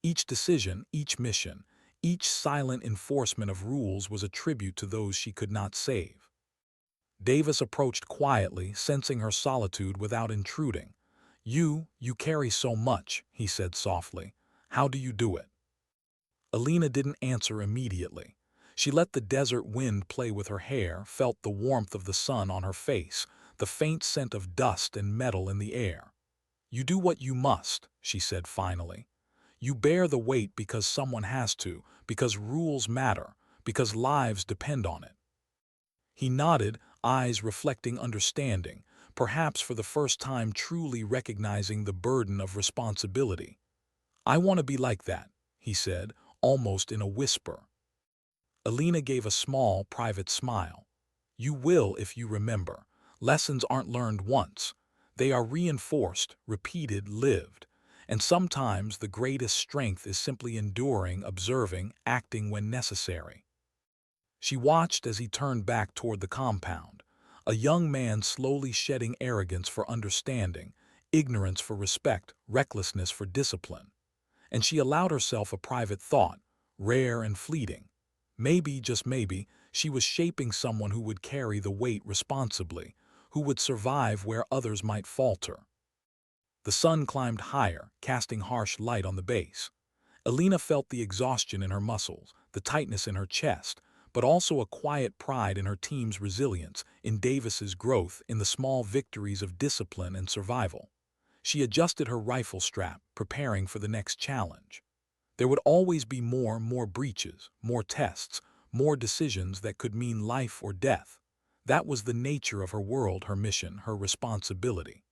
Each decision, each mission, each silent enforcement of rules was a tribute to those she could not save. Davis approached quietly, sensing her solitude without intruding. You carry so much," he said softly. "How do you do it?" Elena didn't answer immediately. She let the desert wind play with her hair, felt the warmth of the sun on her face, the faint scent of dust and metal in the air. "You do what you must," she said finally. "You bear the weight because someone has to, because rules matter, because lives depend on it." He nodded, eyes reflecting understanding, perhaps for the first time truly recognizing the burden of responsibility. "I want to be like that," he said, almost in a whisper. Elena gave a small, private smile. "You will if you remember. Lessons aren't learned once. They are reinforced, repeated, lived. And sometimes the greatest strength is simply enduring, observing, acting when necessary." She watched as he turned back toward the compound, a young man slowly shedding arrogance for understanding, ignorance for respect, recklessness for discipline. And she allowed herself a private thought, rare and fleeting. Maybe, just maybe, she was shaping someone who would carry the weight responsibly, who would survive where others might falter. The sun climbed higher, casting harsh light on the base. Elena felt the exhaustion in her muscles, the tightness in her chest, but also a quiet pride in her team's resilience, in Davis's growth, in the small victories of discipline and survival. She adjusted her rifle strap, preparing for the next challenge. There would always be more breaches, more tests, more decisions that could mean life or death. That was the nature of her world, her mission, her responsibility.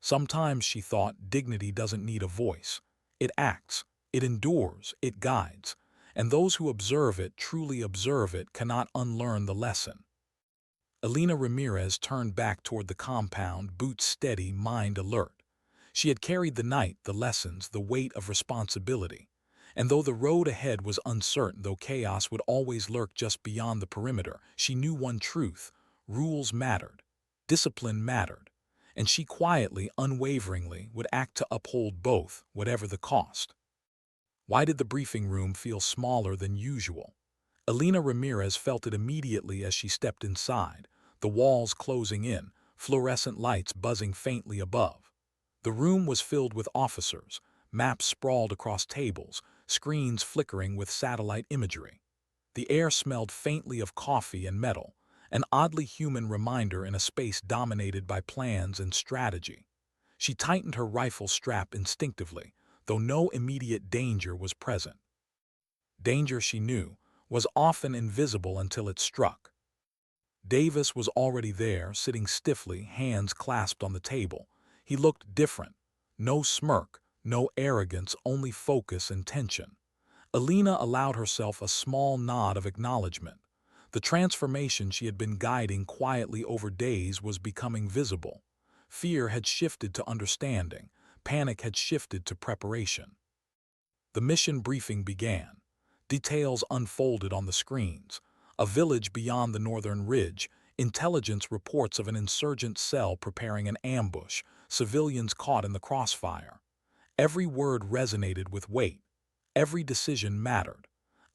Sometimes, she thought, dignity doesn't need a voice. It acts, it endures, it guides, and those who observe it, truly observe it, cannot unlearn the lesson. Elena Ramirez turned back toward the compound, boots steady, mind alert. She had carried the night, the lessons, the weight of responsibility. And though the road ahead was uncertain, though chaos would always lurk just beyond the perimeter, she knew one truth: rules mattered, discipline mattered, and she quietly, unwaveringly, would act to uphold both, whatever the cost. Why did the briefing room feel smaller than usual? Elena Ramirez felt it immediately as she stepped inside, the walls closing in, fluorescent lights buzzing faintly above. The room was filled with officers, maps sprawled across tables, screens flickering with satellite imagery. The air smelled faintly of coffee and metal, an oddly human reminder in a space dominated by plans and strategy. She tightened her rifle strap instinctively, though no immediate danger was present. Danger, she knew, was often invisible until it struck. Davis was already there, sitting stiffly, hands clasped on the table. He looked different. No smirk, no arrogance, only focus and tension. Elena allowed herself a small nod of acknowledgement. The transformation she had been guiding quietly over days was becoming visible. Fear had shifted to understanding. Panic had shifted to preparation. The mission briefing began. Details unfolded on the screens. A village beyond the northern ridge, intelligence reports of an insurgent cell preparing an ambush, civilians caught in the crossfire. Every word resonated with weight. Every decision mattered.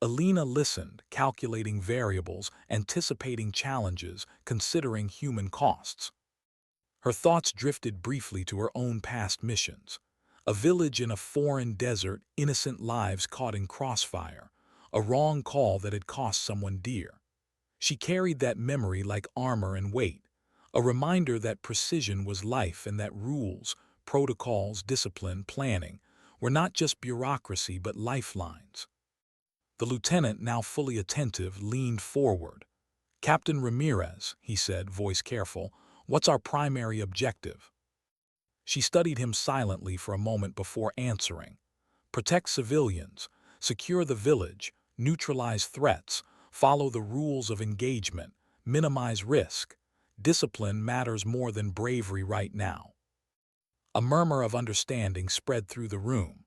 Elena listened, calculating variables, anticipating challenges, considering human costs. Her thoughts drifted briefly to her own past missions. A village in a foreign desert, innocent lives caught in crossfire, a wrong call that had cost someone dear. She carried that memory like armor and weight, a reminder that precision was life and that rules, protocols, discipline, planning were not just bureaucracy but lifelines. The lieutenant, now fully attentive, leaned forward. "Captain Ramirez," he said, voice careful, "what's our primary objective?" She studied him silently for a moment before answering. "Protect civilians, secure the village, neutralize threats, follow the rules of engagement, minimize risk. Discipline matters more than bravery right now." A murmur of understanding spread through the room.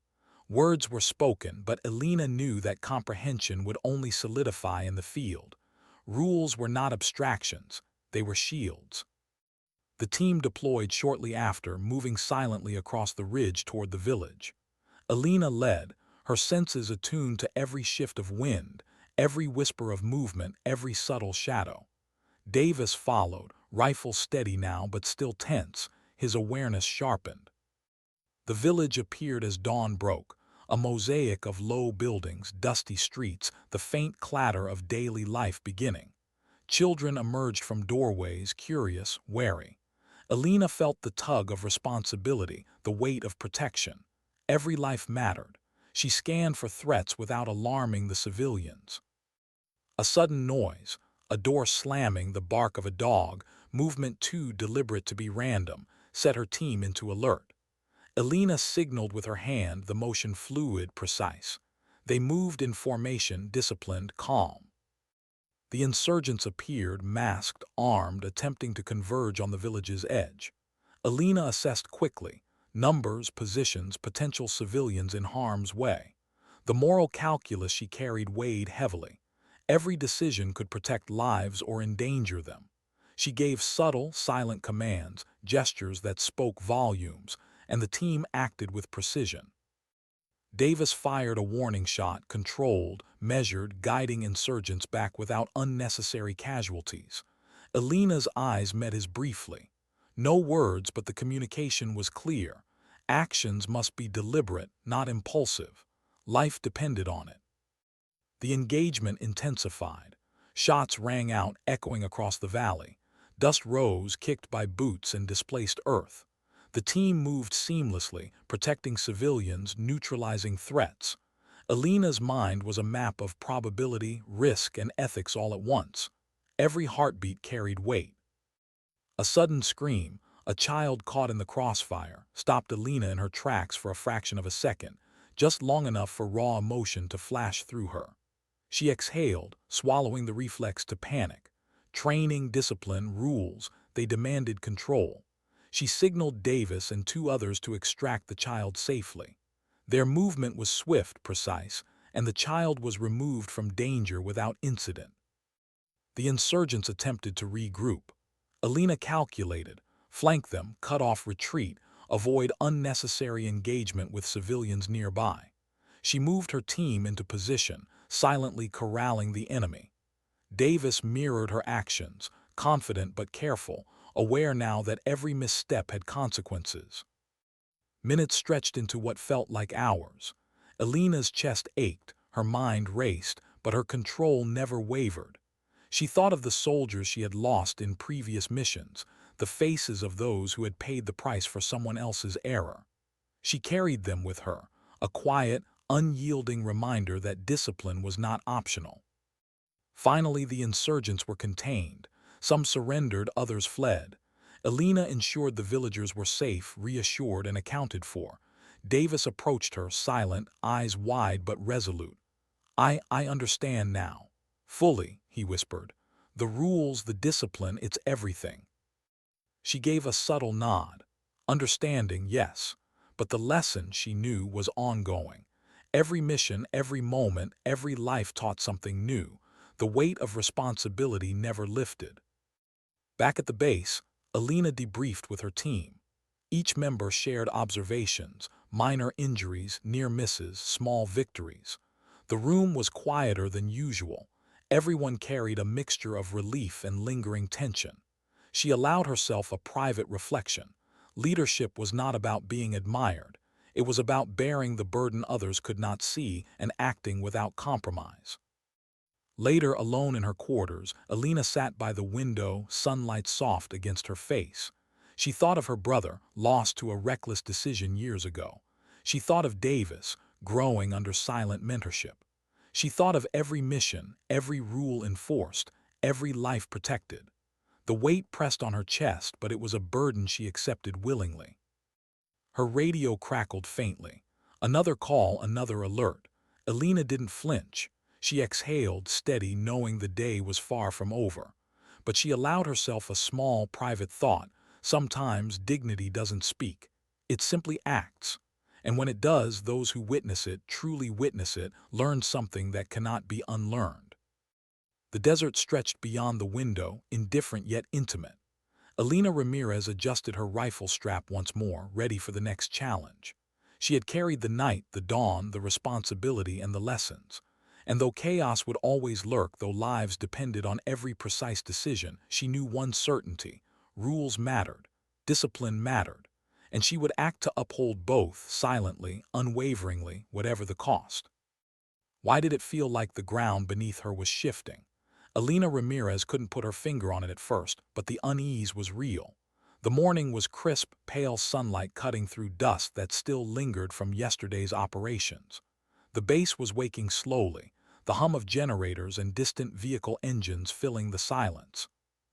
Words were spoken, but Elena knew that comprehension would only solidify in the field. Rules were not abstractions, they were shields. The team deployed shortly after, moving silently across the ridge toward the village. Elena led, her senses attuned to every shift of wind, every whisper of movement, every subtle shadow. Davis followed, rifle steady now but still tense, his awareness sharpened. The village appeared as dawn broke, a mosaic of low buildings, dusty streets, the faint clatter of daily life beginning. Children emerged from doorways, curious, wary. Elena felt the tug of responsibility, the weight of protection. Every life mattered. She scanned for threats without alarming the civilians. A sudden noise, a door slamming, the bark of a dog, movement too deliberate to be random, set her team into alert. Elena signaled with her hand, the motion fluid, precise. They moved in formation, disciplined, calm. The insurgents appeared, masked, armed, attempting to converge on the village's edge. Elena assessed quickly: numbers, positions, potential civilians in harm's way. The moral calculus she carried weighed heavily. Every decision could protect lives or endanger them. She gave subtle, silent commands, gestures that spoke volumes, and the team acted with precision. Davis fired a warning shot, controlled, measured, guiding insurgents back without unnecessary casualties. Elena's eyes met his briefly. No words, but the communication was clear. Actions must be deliberate, not impulsive. Life depended on it. The engagement intensified. Shots rang out, echoing across the valley. Dust rose, kicked by boots and displaced earth. The team moved seamlessly, protecting civilians, neutralizing threats. Elena's mind was a map of probability, risk, and ethics all at once. Every heartbeat carried weight. A sudden scream, a child caught in the crossfire, stopped Elena in her tracks for a fraction of a second, just long enough for raw emotion to flash through her. She exhaled, swallowing the reflex to panic. Training, discipline, rules, they demanded control. She signaled Davis and two others to extract the child safely. Their movement was swift, precise, and the child was removed from danger without incident. The insurgents attempted to regroup. Elena calculated: flank them, cut off retreat, avoid unnecessary engagement with civilians nearby. She moved her team into position, silently corralling the enemy. Davis mirrored her actions, confident but careful, aware now that every misstep had consequences. Minutes stretched into what felt like hours. Elena's chest ached, her mind raced, but her control never wavered. She thought of the soldiers she had lost in previous missions, the faces of those who had paid the price for someone else's error. She carried them with her, a quiet, unyielding reminder that discipline was not optional. Finally, the insurgents were contained. Some surrendered, others fled. Elena ensured the villagers were safe, reassured, and accounted for. Davis approached her, silent, eyes wide but resolute. I understand now. Fully," he whispered. "The rules, the discipline, it's everything." She gave a subtle nod. Understanding, yes. But the lesson, she knew, was ongoing. Every mission, every moment, every life taught something new. The weight of responsibility never lifted. Back at the base, Elena debriefed with her team. Each member shared observations, minor injuries, near misses, small victories. The room was quieter than usual. Everyone carried a mixture of relief and lingering tension. She allowed herself a private reflection. Leadership was not about being admired. It was about bearing the burden others could not see and acting without compromise. Later, alone in her quarters, Elena sat by the window, sunlight soft against her face. She thought of her brother, lost to a reckless decision years ago. She thought of Davis, growing under silent mentorship. She thought of every mission, every rule enforced, every life protected. The weight pressed on her chest, but it was a burden she accepted willingly. Her radio crackled faintly. Another call, another alert. Elena didn't flinch. She exhaled, steady, knowing the day was far from over. But she allowed herself a small, private thought. Sometimes dignity doesn't speak. It simply acts. And when it does, those who witness it, truly witness it, learn something that cannot be unlearned. The desert stretched beyond the window, indifferent yet intimate. Elena Ramirez adjusted her rifle strap once more, ready for the next challenge. She had carried the night, the dawn, the responsibility, and the lessons. And though chaos would always lurk, though lives depended on every precise decision, she knew one certainty: rules mattered, discipline mattered, and she would act to uphold both, silently, unwaveringly, whatever the cost. Why did it feel like the ground beneath her was shifting? Elena Ramirez couldn't put her finger on it at first, but the unease was real. The morning was crisp, pale sunlight cutting through dust that still lingered from yesterday's operations. The base was waking slowly, the hum of generators and distant vehicle engines filling the silence.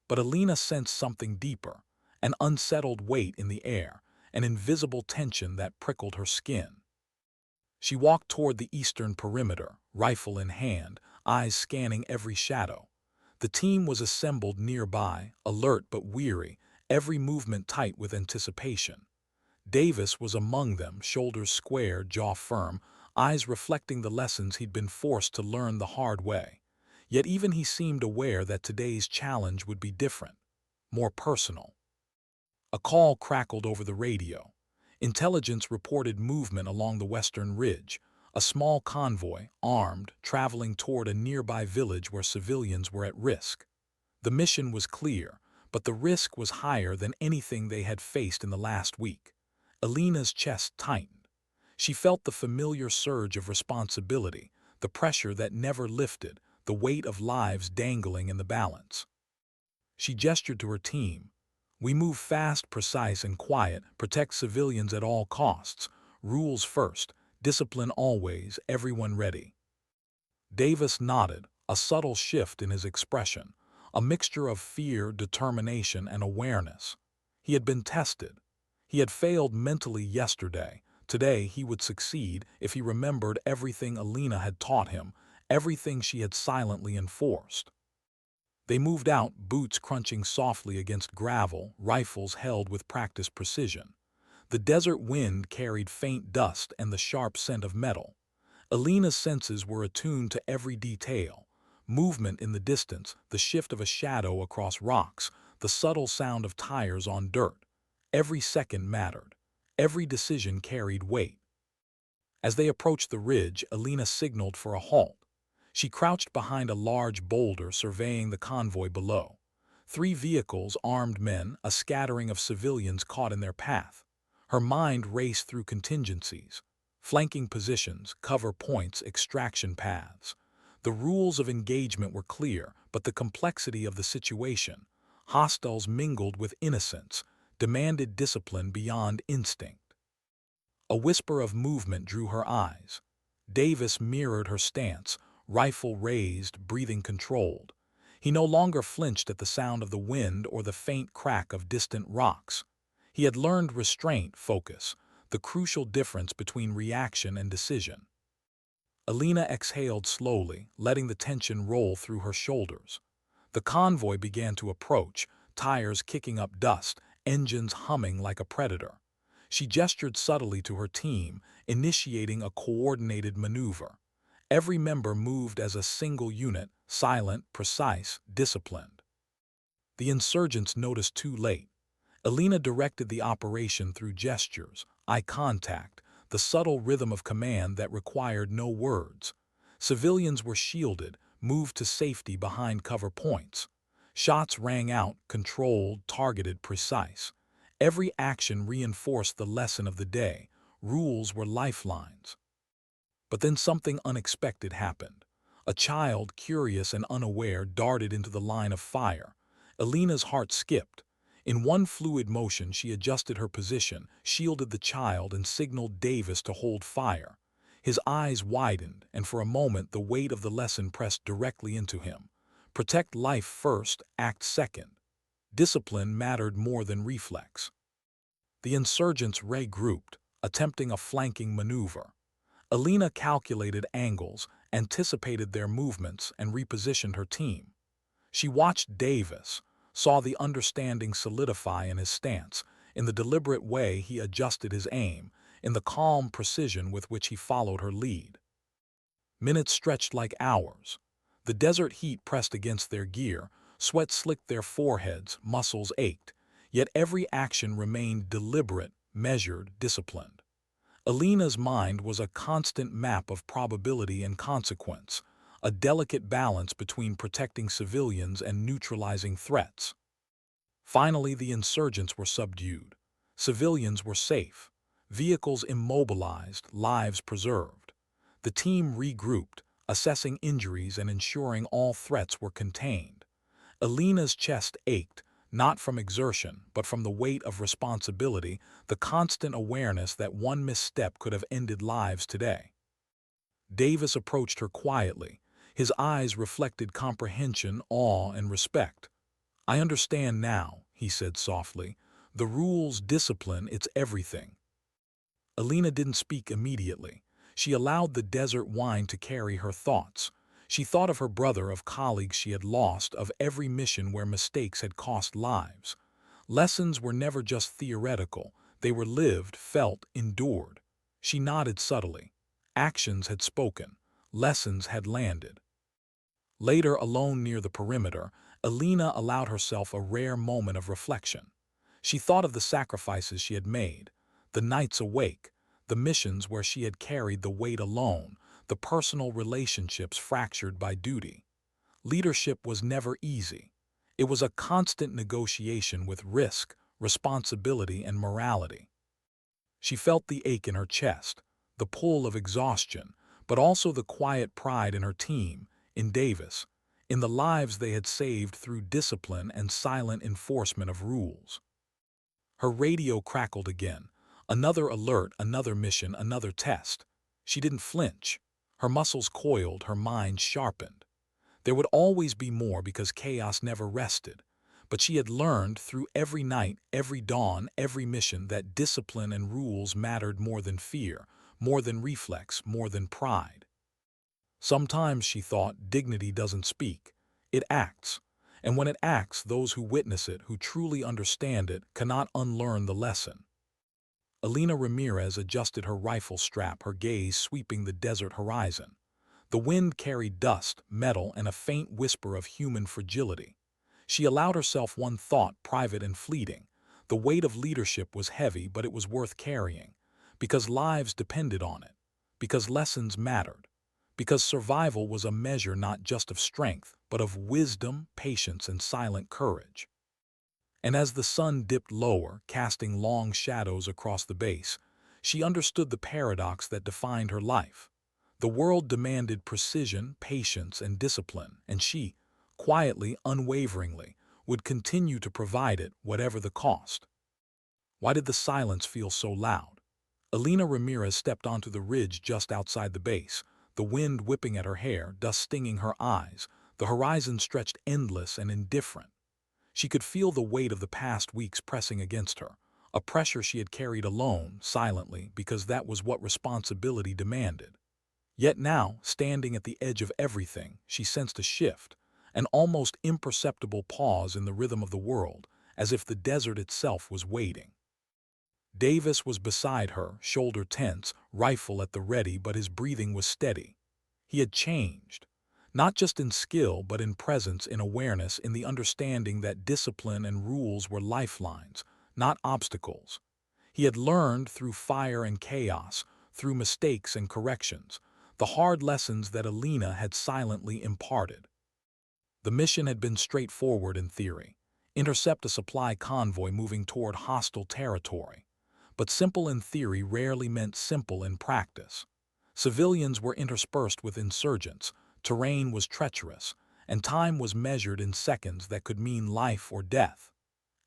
But Elena sensed something deeper, an unsettled weight in the air, an invisible tension that prickled her skin. She walked toward the eastern perimeter, rifle in hand, eyes scanning every shadow. The team was assembled nearby, alert but weary, every movement tight with anticipation. Davis was among them, shoulders square, jaw firm, eyes reflecting the lessons he'd been forced to learn the hard way. Yet even he seemed aware that today's challenge would be different, more personal. A call crackled over the radio. Intelligence reported movement along the western ridge, a small convoy, armed, traveling toward a nearby village where civilians were at risk. The mission was clear, but the risk was higher than anything they had faced in the last week. Elena's chest tightened. She felt the familiar surge of responsibility, the pressure that never lifted, the weight of lives dangling in the balance. She gestured to her team. "We move fast, precise, and quiet, protect civilians at all costs. Rules first, discipline always, everyone ready." Davis nodded, a subtle shift in his expression, a mixture of fear, determination, and awareness. He had been tested. He had failed mentally yesterday. Today he would succeed if he remembered everything Elena had taught him, everything she had silently enforced. They moved out, boots crunching softly against gravel, rifles held with practiced precision. The desert wind carried faint dust and the sharp scent of metal. Elena's senses were attuned to every detail: movement in the distance, the shift of a shadow across rocks, the subtle sound of tires on dirt. Every second mattered. Every decision carried weight. As they approached the ridge, Elena signaled for a halt. She crouched behind a large boulder, surveying the convoy below. 3 vehicles, armed men, a scattering of civilians caught in their path. Her mind raced through contingencies: flanking positions, cover points, extraction paths. The rules of engagement were clear, but the complexity of the situation, hostiles mingled with innocents, demanded discipline beyond instinct. A whisper of movement drew her eyes. Davis mirrored her stance, rifle raised, breathing controlled. He no longer flinched at the sound of the wind or the faint crack of distant rocks. He had learned restraint, focus, the crucial difference between reaction and decision. Elena exhaled slowly, letting the tension roll through her shoulders. The convoy began to approach, tires kicking up dust, engines humming like a predator. She gestured subtly to her team, initiating a coordinated maneuver. Every member moved as a single unit, silent, precise, disciplined. The insurgents noticed too late. Elena directed the operation through gestures, eye contact, the subtle rhythm of command that required no words. Civilians were shielded, moved to safety behind cover points. Shots rang out, controlled, targeted, precise. Every action reinforced the lesson of the day: rules were lifelines. But then something unexpected happened. A child, curious and unaware, darted into the line of fire. Elena's heart skipped. In one fluid motion, she adjusted her position, shielded the child, and signaled Davis to hold fire. His eyes widened, and for a moment the weight of the lesson pressed directly into him. Protect life first, act second. Discipline mattered more than reflex. The insurgents regrouped, attempting a flanking maneuver. Elena calculated angles, anticipated their movements, and repositioned her team. She watched Davis, saw the understanding solidify in his stance, in the deliberate way he adjusted his aim, in the calm precision with which he followed her lead. Minutes stretched like hours. The desert heat pressed against their gear, sweat slicked their foreheads, muscles ached, yet every action remained deliberate, measured, disciplined. Elena's mind was a constant map of probability and consequence, a delicate balance between protecting civilians and neutralizing threats. Finally, the insurgents were subdued. Civilians were safe. Vehicles immobilized, lives preserved. The team regrouped, assessing injuries and ensuring all threats were contained. Elena's chest ached, not from exertion, but from the weight of responsibility, the constant awareness that one misstep could have ended lives today. Davis approached her quietly. His eyes reflected comprehension, awe, and respect. "I understand now," he said softly. "The rules, discipline, it's everything." Elena didn't speak immediately. She allowed the desert wine to carry her thoughts. She thought of her brother, of colleagues she had lost, of every mission where mistakes had cost lives. Lessons were never just theoretical. They were lived, felt, endured. She nodded subtly. Actions had spoken. Lessons had landed. Later, alone near the perimeter, Elena allowed herself a rare moment of reflection. She thought of the sacrifices she had made, the nights awake, the missions where she had carried the weight alone, the personal relationships fractured by duty. Leadership was never easy. It was a constant negotiation with risk, responsibility, and morality. She felt the ache in her chest, the pull of exhaustion, but also the quiet pride in her team, in Davis, in the lives they had saved through discipline and silent enforcement of rules. Her radio crackled again. Another alert, another mission, another test. She didn't flinch. Her muscles coiled, her mind sharpened. There would always be more because chaos never rested. But she had learned through every night, every dawn, every mission that discipline and rules mattered more than fear, more than reflex, more than pride. Sometimes, she thought, dignity doesn't speak. It acts. And when it acts, those who witness it, who truly understand it, cannot unlearn the lesson. Elena Ramirez adjusted her rifle strap, her gaze sweeping the desert horizon. The wind carried dust, metal, and a faint whisper of human fragility. She allowed herself one thought, private and fleeting. The weight of leadership was heavy, but it was worth carrying. Because lives depended on it. Because lessons mattered. Because survival was a measure not just of strength, but of wisdom, patience, and silent courage. And as the sun dipped lower, casting long shadows across the base, she understood the paradox that defined her life. The world demanded precision, patience, and discipline, and she, quietly, unwaveringly, would continue to provide it, whatever the cost. Why did the silence feel so loud? Elena Ramirez stepped onto the ridge just outside the base, the wind whipping at her hair, dust stinging her eyes. The horizon stretched endless and indifferent. She could feel the weight of the past weeks pressing against her, a pressure she had carried alone, silently, because that was what responsibility demanded. Yet now, standing at the edge of everything, she sensed a shift, an almost imperceptible pause in the rhythm of the world, as if the desert itself was waiting. Davis was beside her, shoulder tense, rifle at the ready, but his breathing was steady. He had changed, not just in skill, but in presence, in awareness, in the understanding that discipline and rules were lifelines, not obstacles. He had learned through fire and chaos, through mistakes and corrections, the hard lessons that Elena had silently imparted. The mission had been straightforward in theory: intercept a supply convoy moving toward hostile territory. But simple in theory rarely meant simple in practice. Civilians were interspersed with insurgents, terrain was treacherous, and time was measured in seconds that could mean life or death.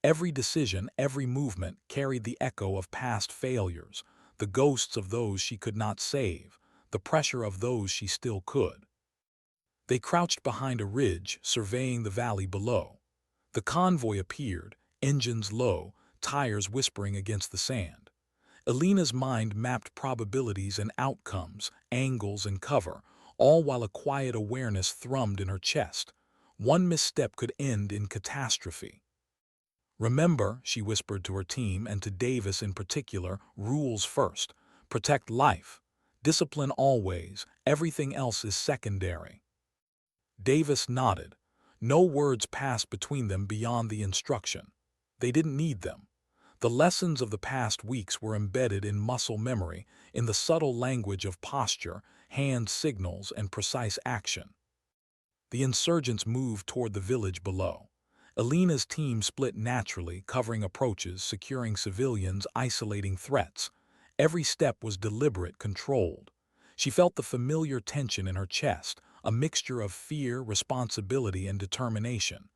Every decision, every movement carried the echo of past failures, the ghosts of those she could not save, the pressure of those she still could. They crouched behind a ridge, surveying the valley below. The convoy appeared, engines low, tires whispering against the sand. Elena's mind mapped probabilities and outcomes, angles and cover, all while a quiet awareness thrummed in her chest. One misstep could end in catastrophe. "Remember," she whispered to her team and to Davis in particular, "rules first. Protect life. Discipline always. Everything else is secondary." Davis nodded. No words passed between them beyond the instruction. They didn't need them. The lessons of the past weeks were embedded in muscle memory, in the subtle language of posture, hand signals, and precise action. The insurgents moved toward the village below. Elena's team split naturally, covering approaches, securing civilians, isolating threats. Every step was deliberate, controlled. She felt the familiar tension in her chest, a mixture of fear, responsibility, and determination.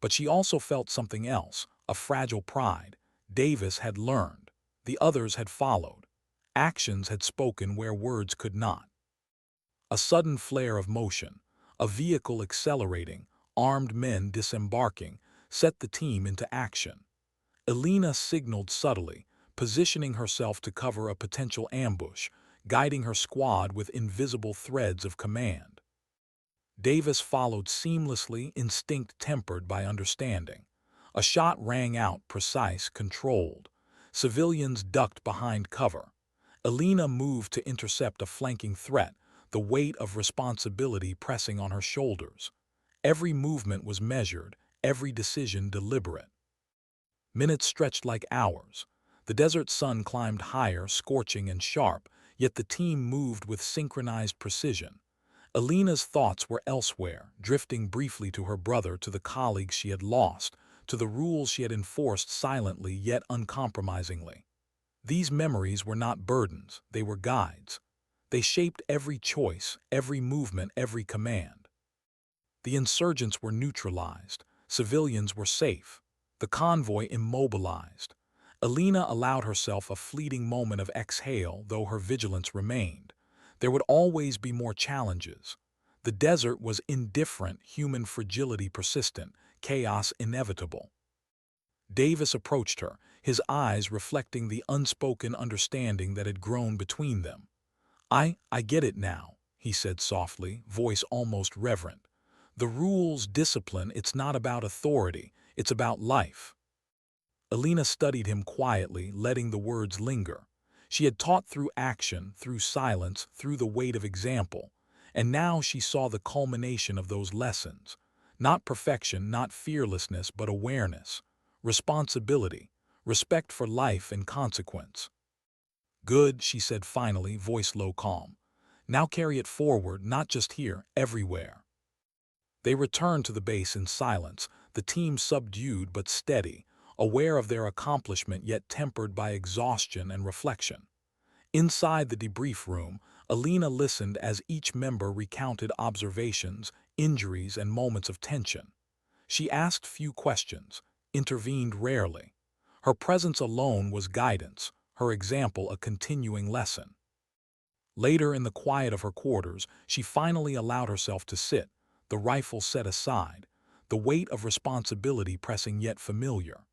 But she also felt something else, a fragile pride. Davis had learned. The others had followed. Actions had spoken where words could not. A sudden flare of motion, a vehicle accelerating, armed men disembarking, set the team into action. Elena signaled subtly, positioning herself to cover a potential ambush, guiding her squad with invisible threads of command. Davis followed seamlessly, instinct tempered by understanding. A shot rang out, precise, controlled. Civilians ducked behind cover. Elena moved to intercept a flanking threat, the weight of responsibility pressing on her shoulders. Every movement was measured, every decision deliberate. Minutes stretched like hours. The desert sun climbed higher, scorching and sharp, yet the team moved with synchronized precision. Elena's thoughts were elsewhere, drifting briefly to her brother, to the colleagues she had lost, to the rules she had enforced silently yet uncompromisingly. These memories were not burdens, they were guides. They shaped every choice, every movement, every command. The insurgents were neutralized. Civilians were safe. The convoy immobilized. Elena allowed herself a fleeting moment of exhale, though her vigilance remained. There would always be more challenges. The desert was indifferent, human fragility persistent, chaos inevitable. Davis approached her, his eyes reflecting the unspoken understanding that had grown between them. I get it now," he said softly, voice almost reverent. "The rules, discipline, it's not about authority, it's about life." Elena studied him quietly, letting the words linger. She had taught through action, through silence, through the weight of example. And now she saw the culmination of those lessons. Not perfection, not fearlessness, but awareness. Responsibility. Respect for life and consequence. "Good," she said finally, voice low, calm. "Now carry it forward, not just here, everywhere." They returned to the base in silence, the team subdued but steady, aware of their accomplishment yet tempered by exhaustion and reflection. Inside the debrief room, Elena listened as each member recounted observations, injuries, and moments of tension. She asked few questions, intervened rarely. Her presence alone was guidance, her example a continuing lesson. Later, in the quiet of her quarters, she finally allowed herself to sit, the rifle set aside, the weight of responsibility pressing yet familiar.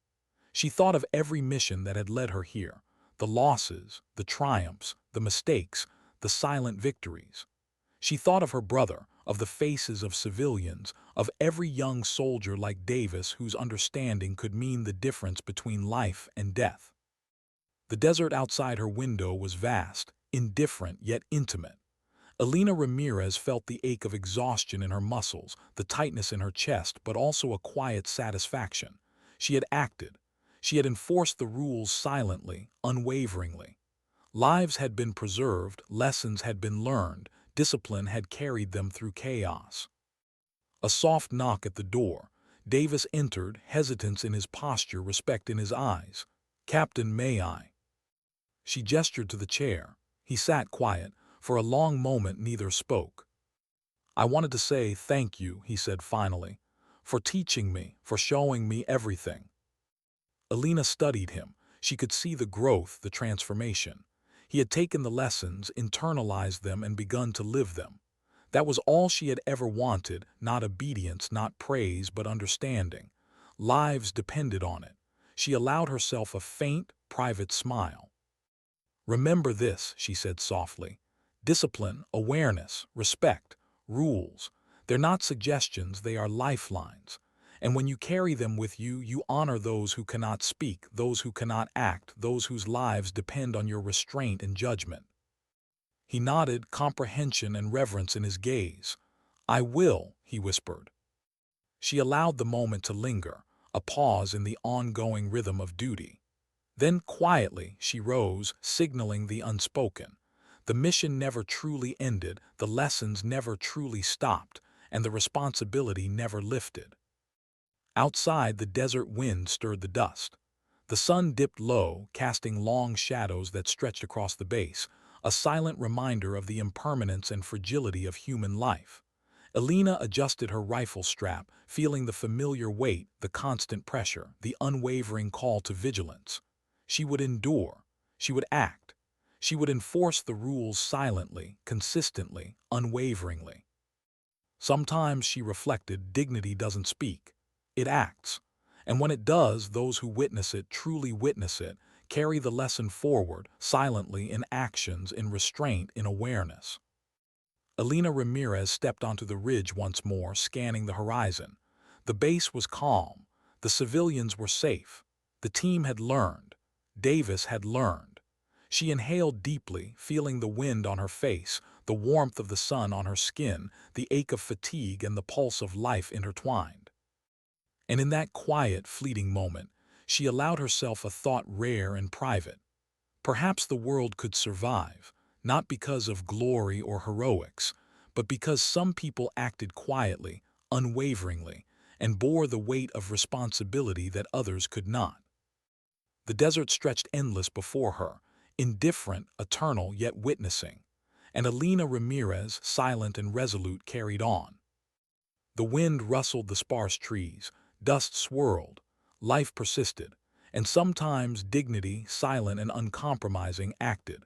She thought of every mission that had led her here, the losses, the triumphs, the mistakes, the silent victories. She thought of her brother, of the faces of civilians, of every young soldier like Davis whose understanding could mean the difference between life and death. The desert outside her window was vast, indifferent yet intimate. Elena Ramirez felt the ache of exhaustion in her muscles, the tightness in her chest, but also a quiet satisfaction. She had acted. She had enforced the rules silently, unwaveringly. Lives had been preserved, lessons had been learned, discipline had carried them through chaos. A soft knock at the door. Davis entered, hesitance in his posture, respect in his eyes. "Captain, may I?" She gestured to the chair. He sat quiet. For a long moment neither spoke. "I wanted to say thank you," he said finally, "for teaching me, for showing me everything." Elena studied him. She could see the growth, the transformation. He had taken the lessons, internalized them, and begun to live them. That was all she had ever wanted, not obedience, not praise, but understanding. Lives depended on it. She allowed herself a faint, private smile. "Remember this," she said softly. "Discipline, awareness, respect, rules. They're not suggestions, they are lifelines. And when you carry them with you, you honor those who cannot speak, those who cannot act, those whose lives depend on your restraint and judgment." He nodded, comprehension and reverence in his gaze. "I will," he whispered. She allowed the moment to linger, a pause in the ongoing rhythm of duty. Then quietly she rose, signaling the unspoken. The mission never truly ended, the lessons never truly stopped, and the responsibility never lifted. Outside, the desert wind stirred the dust. The sun dipped low, casting long shadows that stretched across the base, a silent reminder of the impermanence and fragility of human life. Elena adjusted her rifle strap, feeling the familiar weight, the constant pressure, the unwavering call to vigilance. She would endure. She would act. She would enforce the rules silently, consistently, unwaveringly. Sometimes, she reflected, dignity doesn't speak. It acts. And when it does, those who witness it truly witness it, carry the lesson forward, silently, in actions, in restraint, in awareness. Elena Ramirez stepped onto the ridge once more, scanning the horizon. The base was calm. The civilians were safe. The team had learned. Davis had learned. She inhaled deeply, feeling the wind on her face, the warmth of the sun on her skin, the ache of fatigue and the pulse of life intertwined. And in that quiet, fleeting moment, she allowed herself a thought rare and private. Perhaps the world could survive, not because of glory or heroics, but because some people acted quietly, unwaveringly, and bore the weight of responsibility that others could not. The desert stretched endless before her, indifferent, eternal, yet witnessing. And Elena Ramirez, silent and resolute, carried on. The wind rustled the sparse trees, dust swirled, life persisted, and sometimes dignity, silent and uncompromising, acted.